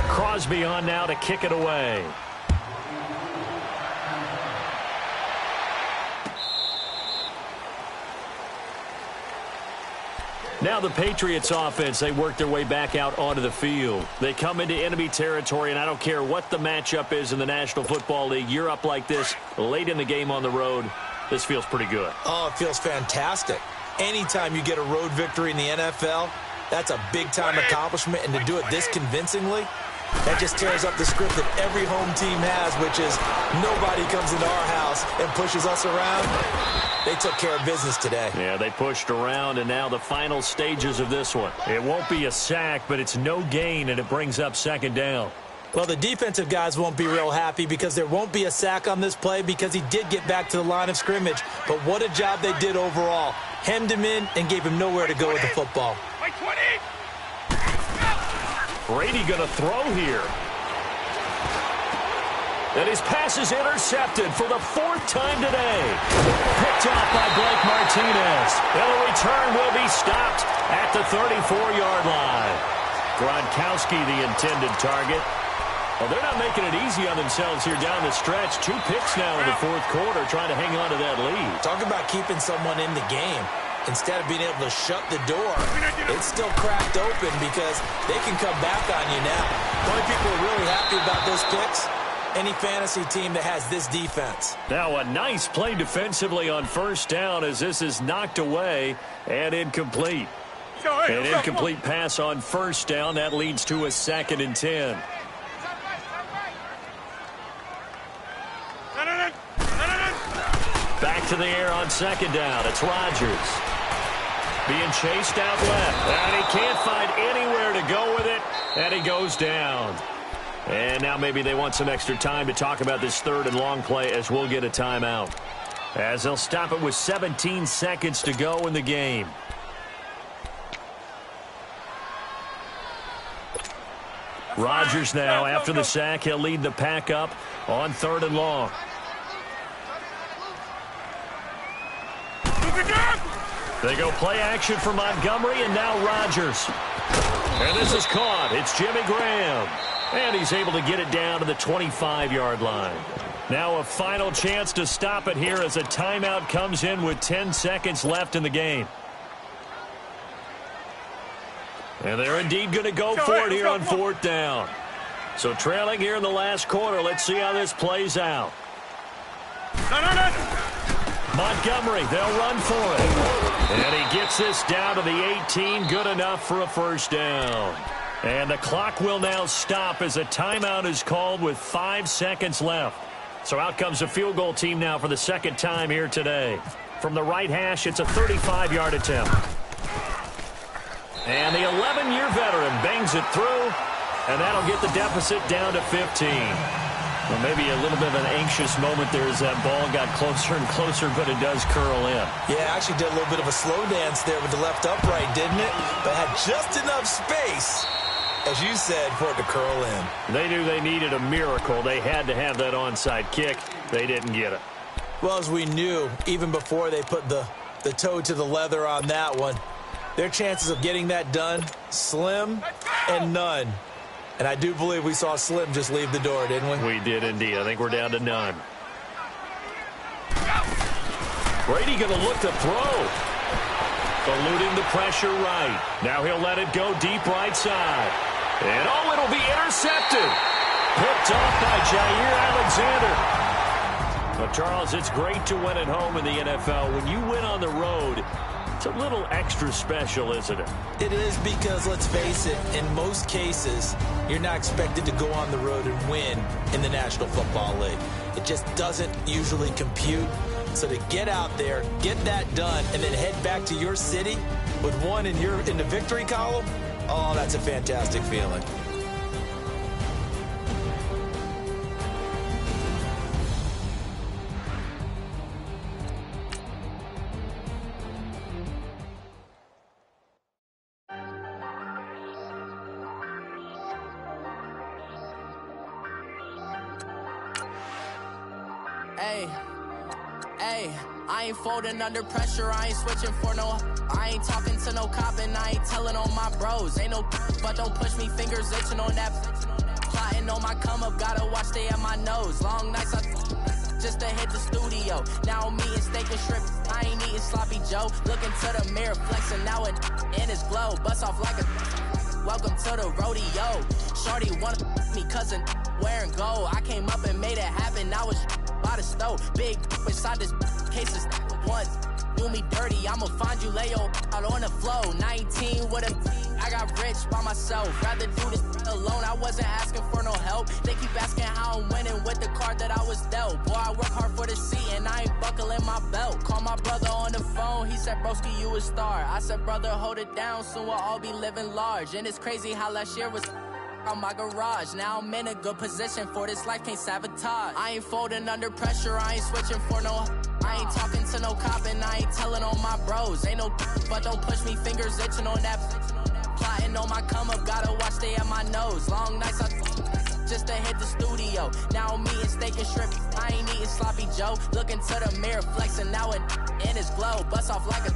Speaker 2: Crosby on now to kick it away. Now the Patriots offense, they work their way back out onto the field. They come into enemy territory, and I don't care what the matchup is in the National Football League. You're up like this late in the game on the road. This feels pretty good.
Speaker 3: Oh, it feels fantastic. Anytime you get a road victory in the NFL, that's a big-time accomplishment, and to do it this convincingly, that just tears up the script that every home team has, which is nobody comes into our house and pushes us around. They took care of business today.
Speaker 2: Yeah, they pushed around, and now the final stages of this one. It won't be a sack, but it's no gain, and it brings up 2nd down.
Speaker 3: Well, the defensive guys won't be real happy because there won't be a sack on this play because he did get back to the line of scrimmage. But what a job they did overall. Hemmed him in and gave him nowhere to go with the football.
Speaker 2: Brady going to throw here. And his pass is intercepted for the 4th time today. Picked off by Blake Martinez. And the return will be stopped at the 34-yard line. Gronkowski, the intended target. Well, they're not making it easy on themselves here down the stretch. 2 picks now in the 4th quarter, trying to hang on to that lead.
Speaker 3: Talk about keeping someone in the game. Instead of being able to shut the door, it's still cracked open because they can come back on you now. The only people who are really happy about those picks, any fantasy team that has this defense.
Speaker 2: Now a nice play defensively on 1st down as this is knocked away and incomplete. An incomplete pass on 1st down. That leads to a 2nd and 10. Back to the air on 2nd down. It's Rodgers. Being chased out left. And he can't find anywhere to go with it. And he goes down. And now maybe they want some extra time to talk about this 3rd and long play as we'll get a timeout. As they'll stop it with 17 seconds to go in the game. Rodgers now, after the sack, he'll lead the pack up on 3rd and long. They go play action for Montgomery, and now Rodgers. And this is caught. It's Jimmy Graham. And he's able to get it down to the 25-yard line. Now a final chance to stop it here as a timeout comes in with 10 seconds left in the game. And they're indeed going to go for it here on 4th down. So trailing here in the last quarter. Let's see how this plays out. Montgomery, they'll run for it. And he gets this down to the 18. Good enough for a first down. And the clock will now stop as a timeout is called with 5 seconds left. So out comes the field goal team now for the second time here today. From the right hash, it's a 35-yard attempt. And the 11-year veteran bangs it through, and that'll get the deficit down to 15. Well, maybe a little bit of an anxious moment there as that ball got closer and closer, but it does curl in.
Speaker 3: Yeah, actually did a little bit of a slow dance there with the left upright, didn't it? But had just enough space, as you said, for it to curl in.
Speaker 2: They knew they needed a miracle. They had to have that onside kick. They didn't get it.
Speaker 3: Well, as we knew, even before they put the toe to the leather on that one, their chances of getting that done, slim and none. And I do believe we saw Slim just leave the door, didn't we?
Speaker 2: We did indeed. I think we're down to none. Brady going to look to throw. Eluding the pressure right. Now he'll let it go deep right side. And oh, it'll be intercepted. Picked off by Jair Alexander. Well, Charles, it's great to win at home in the NFL. When you win on the road, it's a little extra special, isn't it?
Speaker 3: It is because, let's face it, in most cases, you're not expected to go on the road and win in the National Football League. It just doesn't usually compute. So to get out there, get that done, and then head back to your city with one in the victory column, oh, that's a fantastic feeling.
Speaker 1: Hey, I ain't folding under pressure, I ain't switching for no. I ain't talking to no cop and I ain't telling on my bros. Ain't no but don't push me, fingers itching on that. Plotting on my come up, gotta watch stay at my nose. Long nights just to hit the studio. Now I'm eating steak and shrimp, I ain't eating sloppy Joe. Looking to the mirror, flexing now it in his glow. Bust off like a welcome to the rodeo. Shorty wanna me cousin wearing gold. I came up and made it happen, I was by the stove. Big inside this case is once do me dirty, I'ma find you lay your out on the floor. 19 with a I got rich by myself. Rather do this alone, I wasn't asking for no help. They keep asking how I'm winning with the card that I was dealt. Boy, I work hard for the seat and I ain't buckling my belt. Call my brother on the phone, he said, broski, you a star. I said, brother, hold it down, soon we'll all be living large. And it's crazy how last year was on my garage. Now I'm in a good position for this life, can't sabotage. I ain't folding under pressure, I ain't switching for no. I ain't talking to no cop and I ain't telling on my bros. Ain't no but don't push me, fingers itching on that. Plotting on my come up, gotta watch stay at my nose. Long nights just to hit the studio. Now I'm eating steak and shrimp, I ain't eating sloppy Joe. Looking to the mirror, flexing now it in his glow. Bust off like a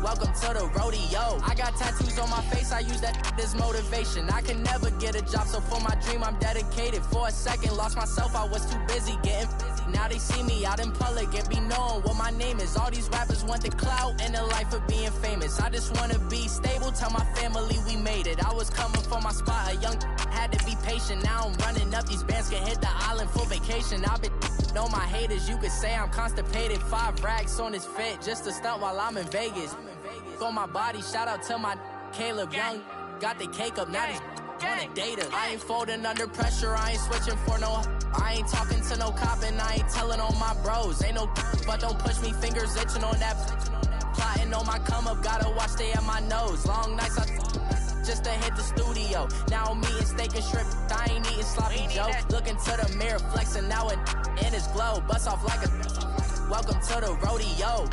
Speaker 1: welcome to the rodeo. I got tattoos on my face, I use that as motivation. I can never get a job, so for my dream I'm dedicated. For a second, lost myself, I was too busy getting busy. Now they see me out in public and be knowing what my name is. All these rappers want the clout and the life of being famous. I just wanna be stable, tell my family we made it. I was coming for my spot, a young had to be patient. Now I'm running up, these bands can hit the island for vacation. I've been know my haters, you could say I'm constipated. 5 racks on this fit, just to stunt while I'm in Vegas. On my body, shout out to my Caleb Young. Got the cake up, now these on the data. I ain't folding under pressure, I ain't switching for no. I ain't talking to no cop and I ain't telling on my bros. Ain't no but don't push me, fingers itching on that. Plotting on my come up, gotta watch stay at my nose. Long nights just to hit the studio. Now I'm eating steak and shrimp, I ain't eating sloppy Joe. Looking to the mirror, flexing now it in his glow. Bust off like a welcome to the rodeo.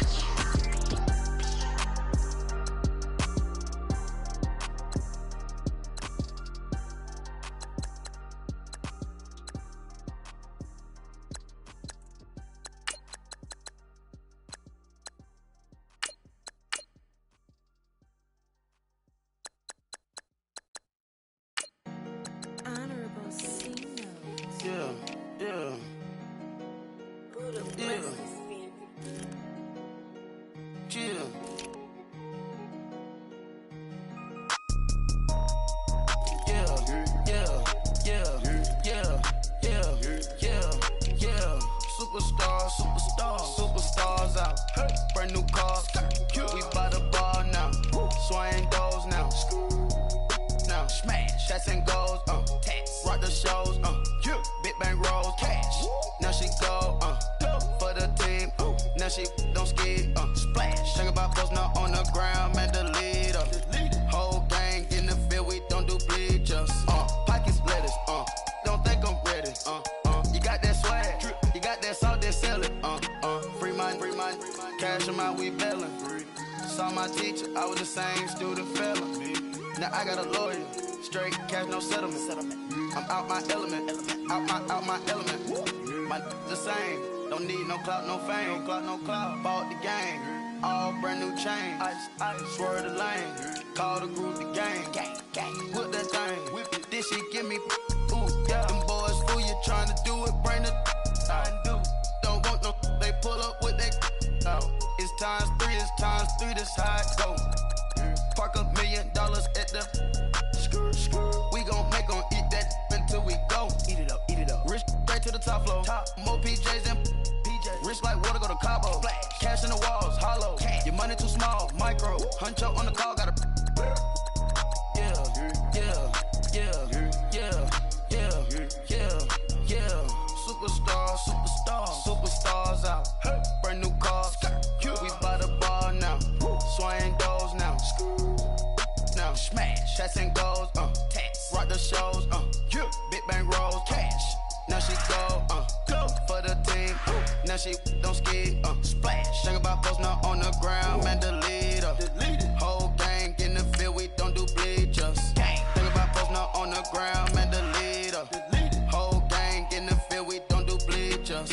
Speaker 5: Superstars out. Brand new cars. We by the bar now. Swaying doors now. Now smash. Shots and goals. Rock the shows. Big bang rolls. Cash. Now she go. For the team. Now she don't ski. Splash. Think about posting up on the ground. Man, the leader. Whole gang in the field. We don't do bleachers. Pockets lettuce. Don't think I'm ready. You got that swag. You got that salt, that sell it. Free mind. Cash them out, we bailin'. Saw my teacher, I was the same student fella. Now I got a lawyer, straight cash, no settlement. I'm out my element, out my element. My the same, don't need no clout, no fame. No clout, bought the game, all brand new chain. Ice, swerve the lane, call the group the gang. Whip that thing, whip it, this shit give me. Ooh, yeah. Them boys fool you tryna do it, bring it. Don't want no, they pull up with that. It's times three, this how it go. Park $1 million at the we gon' make 'em eat that until we go. Eat it up. Rich straight to the top floor. More PJs and PJs. Rich like water, go to Cabo. Flash. Cash in the walls, hollow. Cash. Your money too small, micro. Huncho on the call, gotta. Superstars out. Brand new cars. We by the bar now. Swaying doors now. Now smash. Shots and goals. Rock the shows. Big bang rolls. Cash. Now she go. For the team. Now she don't ski. Splash. Think about posting up on the ground. Man, the leader. Whole gang in the field. We don't do bleachers. Think about posting up on the ground. Man, the leader. Whole gang in the field. We don't do bleachers.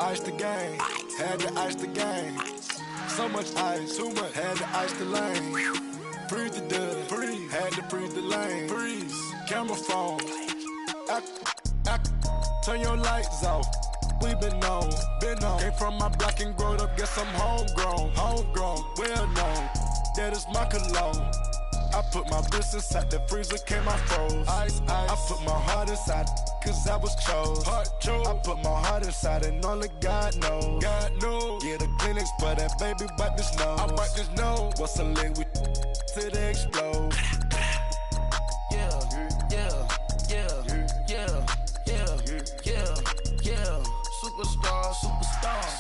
Speaker 6: Ice the game, had to ice the game. So much ice, too much, had to ice the lane. Freeze the dust, freeze, had to freeze the lane. Freeze, camera phone, turn your lights off. We been on. Came from my block and growed up, guess I'm homegrown, well known. That is my cologne. I put my wrist inside the freezer, came out froze. Ice. I put my heart inside, cause I was chose. I put my heart inside and only God knows. Yeah, the clinics, but that baby bite this nose. I bite this nose. What's a leg with till they explode?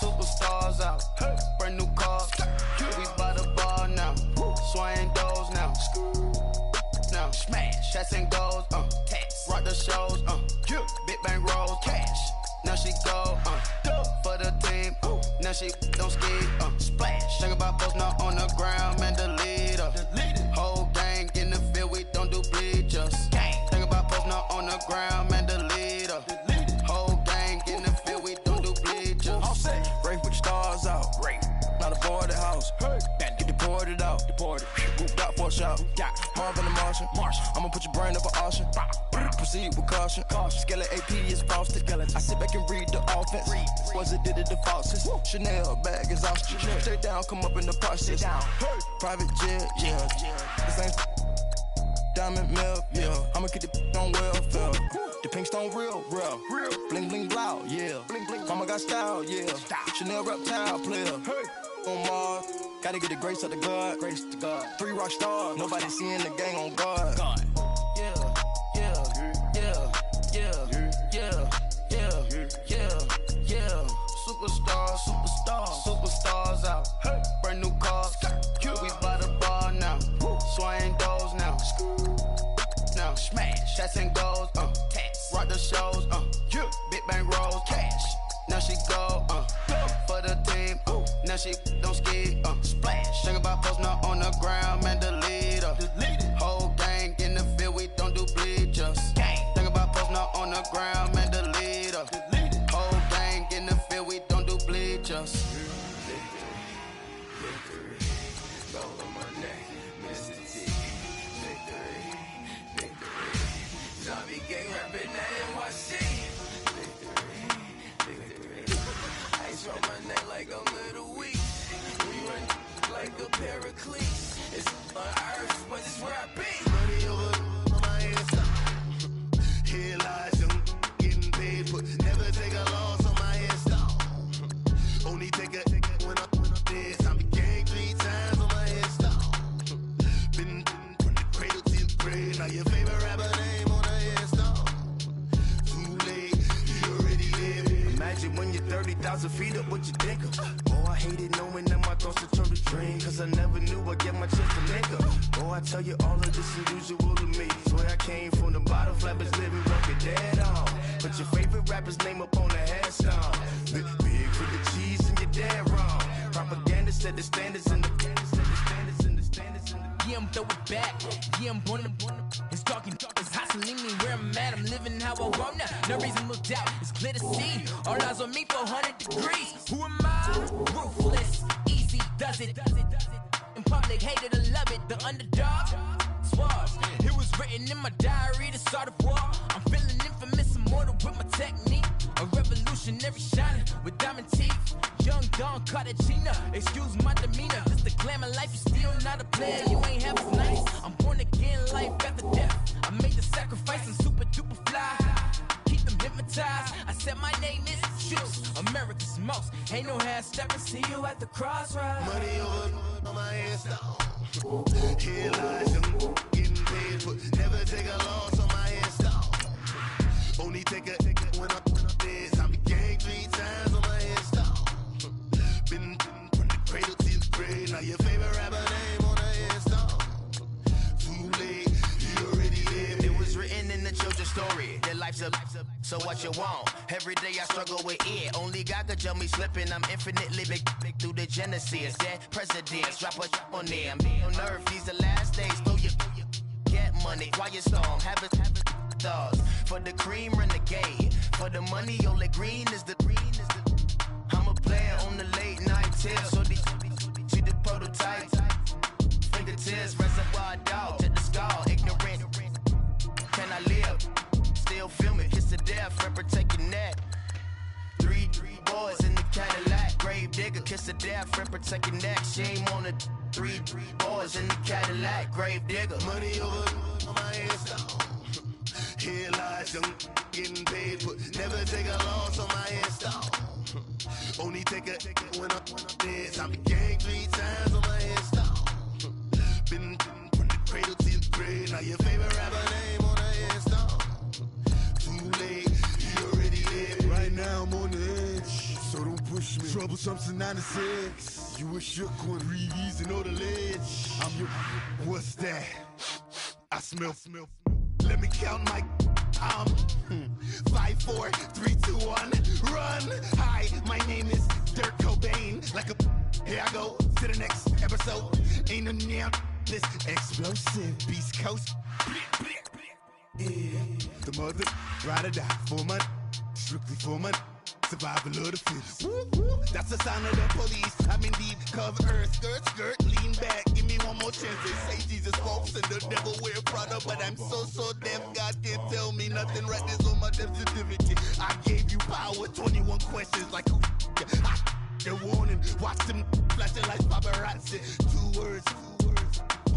Speaker 5: Superstars out. Brand new cars. We by the bar now. Swaying doors now. Now smash. Shots and goals. Rock the shows. Big bang rolls. Cash. Now she go. For the team. Now she don't ski. Splash. Think about posting up on the ground. Man, the leader. Whole gang in the field. We don't do bleachers. Think about posting up on the ground. Man, the leader. Whole gang in the field. We don't do bleachers.
Speaker 7: Rain put the stars out. Not a board the house. Get deported out. Moved out for a shot. Marvin the Martian. I'ma put your brain up an auction. Proceed with caution. Skeleton AP is frosted. I sit back and read the offense. Was it did it the falsest? Chanel bag is ostrich. Stay down, come up in the process. Private jet, yeah. This ain't diamond milk, yeah. I'ma get the on welfare. The pink stone real. Bling bling loud, yeah. Mama got style, yeah. Chanel reptile player. On Mars, gotta get the grace of the God. 3 rock stars, nobody seeing the gang on guard.
Speaker 5: Superstars out. Brand new cars. We by the bar now. Swaying doors now. Now smash. Shots and goals. Rock the shows. Big bang rolls. Cash. Now she go. For the team. Now she don't ski. Splash. Think about posting up on the ground. Man, the leader. Whole gang in the field. We don't do bleachers. Think about posting up on the ground. Man, the leader. Whole gang in the field. We don't do bleachers.
Speaker 8: Zombie gang rapping NYC. Ice round my neck like a little weak. We run like a paraclete. It's on earth, but it's where I be. Money over my answer. Here lies him.
Speaker 5: 30,000 feet up, what you think of? Oh, I hated knowing that my thoughts would turn to dream, cause I never knew I'd get my chance to link up. Oh, I tell you all of this is usual to me. Swear I came from the bottom, flappers living broke it dead on. Put your favorite rapper's name up on the headstone. Big for the cheese and you're dead wrong. Propaganda said the standards in the
Speaker 1: yeah, I'm throw it back. Yeah, I'm born to it's talking, it's hustling me where I'm at. I'm living how I want now. No reason to look out, it's clear to see. All eyes on me, 400 degrees. Who am I? Ruthless, easy, does it. In public, hated or love it. The underdog, swabs. It was written in my diary to start a war. I'm feeling infamous, immortal with my technique. A revolutionary shining with diamond teeth. Young Don Cartagena, excuse my demeanor. This the glamour life, you still not a player. You ain't half as nice. I'm born again, life after death. I made the sacrifice, I'm super duper fly. Keep them hypnotized. I said my name is Juice, America's most. Ain't no half stepping. See you at the crossroads.
Speaker 5: money over on my headstone. Here lies them getting paid, but never take a loss on my headstone. Only take a when I'm dead. I be gang 3 times on my headstone. Been from the cradle to the grave. Now your favorite rapper name on the headstone. Too late, you already lived. It was written in the children's story. Their life's up, so what you want? Every day I struggle with it. Only God could jump me slipping. I'm infinitely big through the genesis. Dead presidents, drop a on them. On earth, these the last days. Throw your get money, quiet storm, have it thoughts. For the cream, renegade. For the money, only green is the. I'm a player on the late night tips. So they see the prototype. Fingertips, reservoir dog, check the skull. Ignorant, can I live? Still film it, kiss to death, friend protect your neck. 3 boys in the Cadillac, grave digger, kiss to death, friend protect your neck. Shame on the 3 boys in the Cadillac, grave digger. Money over on my headstone. Here lies them getting paid, but never take a loss on my headstone. Only take a when I'm dead. I be gang 3 times on my headstone. Been from the cradle to the grave. Now your favorite rapper name on the headstone. Too late, you already lived. Right now I'm on the edge, so don't push me. Troublesome to 96. You a shook one, breeze and know the ledge. I'm your. What's that? I smell. Let me count my. 5, 4, 3, 2, 1, run. Hi, my name is Dirk Cobain. Like a. Here I go to the next episode. Ain't no damn this explosive Beast Coast. Yeah. The mother ride or die for money, strictly for money. Survival of the fittest. That's the sound of the police. I'm indeed cover earth, skirt, lean back. Give me one more chance. They say Jesus walks and the devil wear Prada, but I'm so deaf. God can't tell me nothing. Right there's on my death certificate. I gave you power. 21 questions like who? The warning. Watch them flashing like paparazzi. 2 words.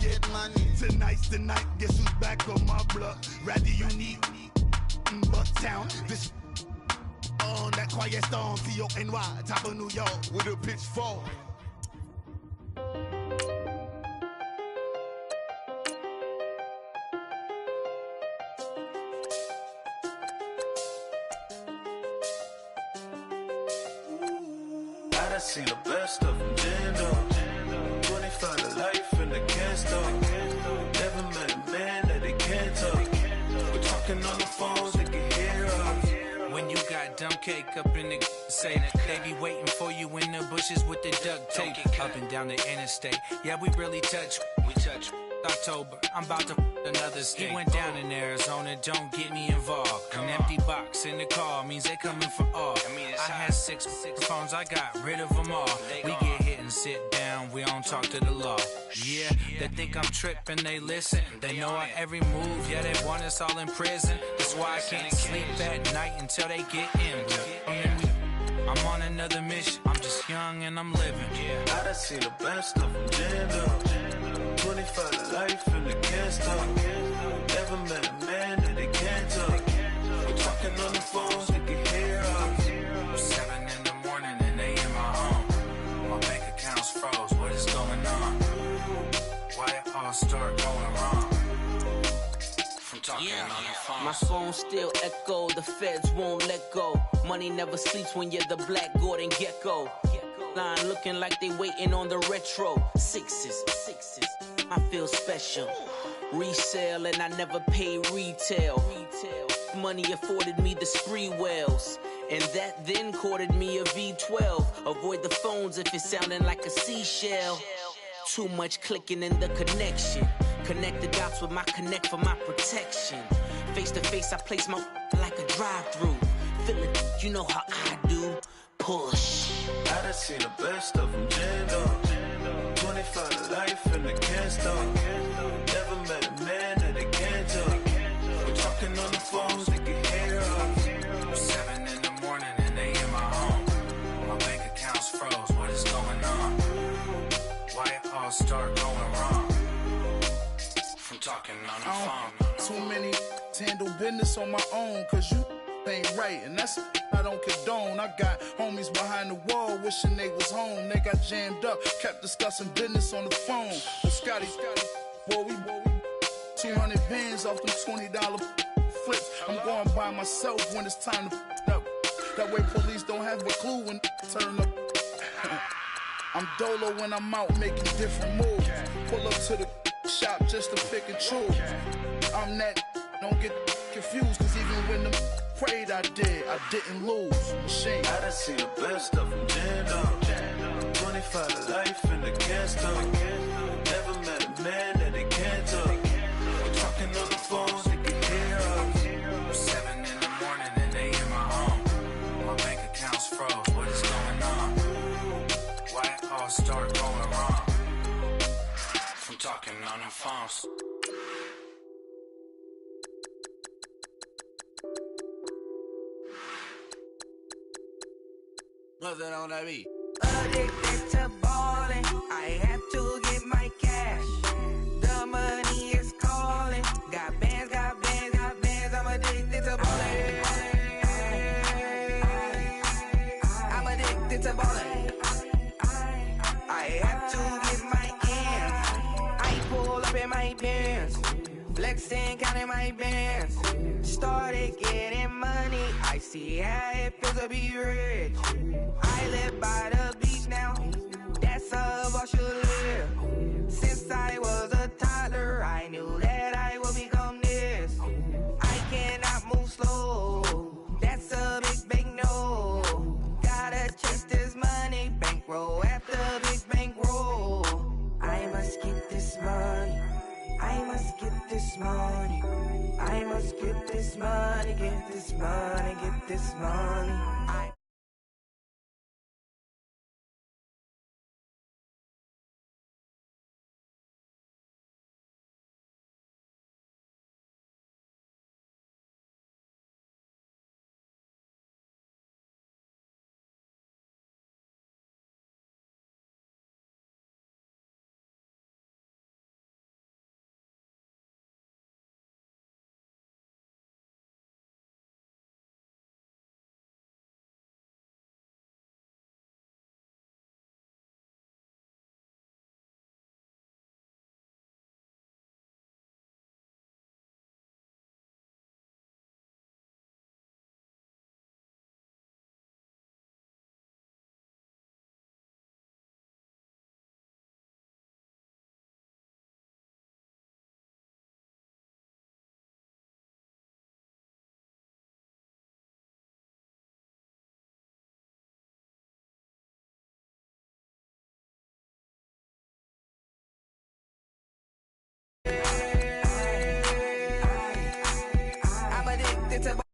Speaker 5: Get money. Tonight's the night. Guess who's back on my block? Rather unique. Bucktown. This. On that quiet storm, T-O-N-Y, top of New York, with a pitchfork.
Speaker 8: I done seen the best of them, Jando. 25 to life in the can't stop. Never met a man that they can't talk. We're talking on the phones, they can hear us.
Speaker 9: When you got dumb cake up in the say that they be waiting for you in the bushes with the duct tape up and down the interstate. Yeah, we really touch. We touch. October, I'm about to another state. He went down in Arizona, don't get me involved. An empty box in the car means they coming for all. I had 6 phones, I got rid of them all. We get hit and sit down, we don't talk to the law. Yeah, they think I'm tripping, they listen. They know our every move, yeah, they want us all in prison. That's why I can't sleep at night until they get in. I'm on another mission, I'm just young and I'm living.
Speaker 8: I done seen the best of them, Jando. 25 to life in the can't stop. Never met a man that they can't talk. We're talking on the phones, they can hear us.
Speaker 9: 7 in the morning and they in my home. My bank account's froze, what is going on? Why it all start going wrong? From talking on the phone.
Speaker 10: My phone still echo, the feds won't let go.
Speaker 1: Money never sleeps when you're the Black Gordon Gecko. Line looking like they waiting on the retro. Sixes, I feel special. Resale and I never pay retail. Money afforded me the spree wells, and that then courted me a V12. Avoid the phones if it's sounding like a seashell. Too much clicking in the connection. Connect the dots with my connect for my protection. Face to face, I place my like a drive-through. Feel it, you know how I do. Push.
Speaker 8: I done seen the best of them jammed up. 25 to life and they can't stop. Never met a man that they can't talk. We're talking on the phones, they can hear us.
Speaker 9: 7 in the morning and they in my home. My bank account's froze, what is going on? Why it all start going wrong? From talking on the phone.
Speaker 5: Too many handle business on my own, cause you ain't right, and that's I don't condone. I got homies behind the wall wishing they was home. They got jammed up, kept discussing business on the phone. But Scotty, boy, we 200 bands off them $20 flips. I'm going by myself when it's time to up. That way police don't have a clue when turn up. I'm dolo when I'm out making different moves. Pull up to the shop just to pick and choose. I'm that, don't get confused, cause even when the prayed I didn't lose. Machine.
Speaker 8: I done seen the best of them jammed up. 25 to life and they can't stop. Never met a man that they can't talk. We're talking on the phones, they can hear us.
Speaker 9: 7 in the morning and they in my home. My bank account's froze, what is going on? Why it all start going wrong? From talking on the phones.
Speaker 1: What's that on that beat?
Speaker 10: Addicted to ballin', I have to get my cash. The money is calling. Got bands, I'm addicted to ballin'. I'm addicted to ballin'. I have to get my ends. I pull up in my pants, flexing, counting my bands. Started getting money, I see how it feels to be rich. I live by the beach now, that's how I should live. Since I was a toddler, I knew that I would become this. I cannot move slow, that's a big no. Gotta chase this money, bankroll after big bankroll. I must get this money, I must get this money. I must get this money, get this money, get this money. I'm addicted to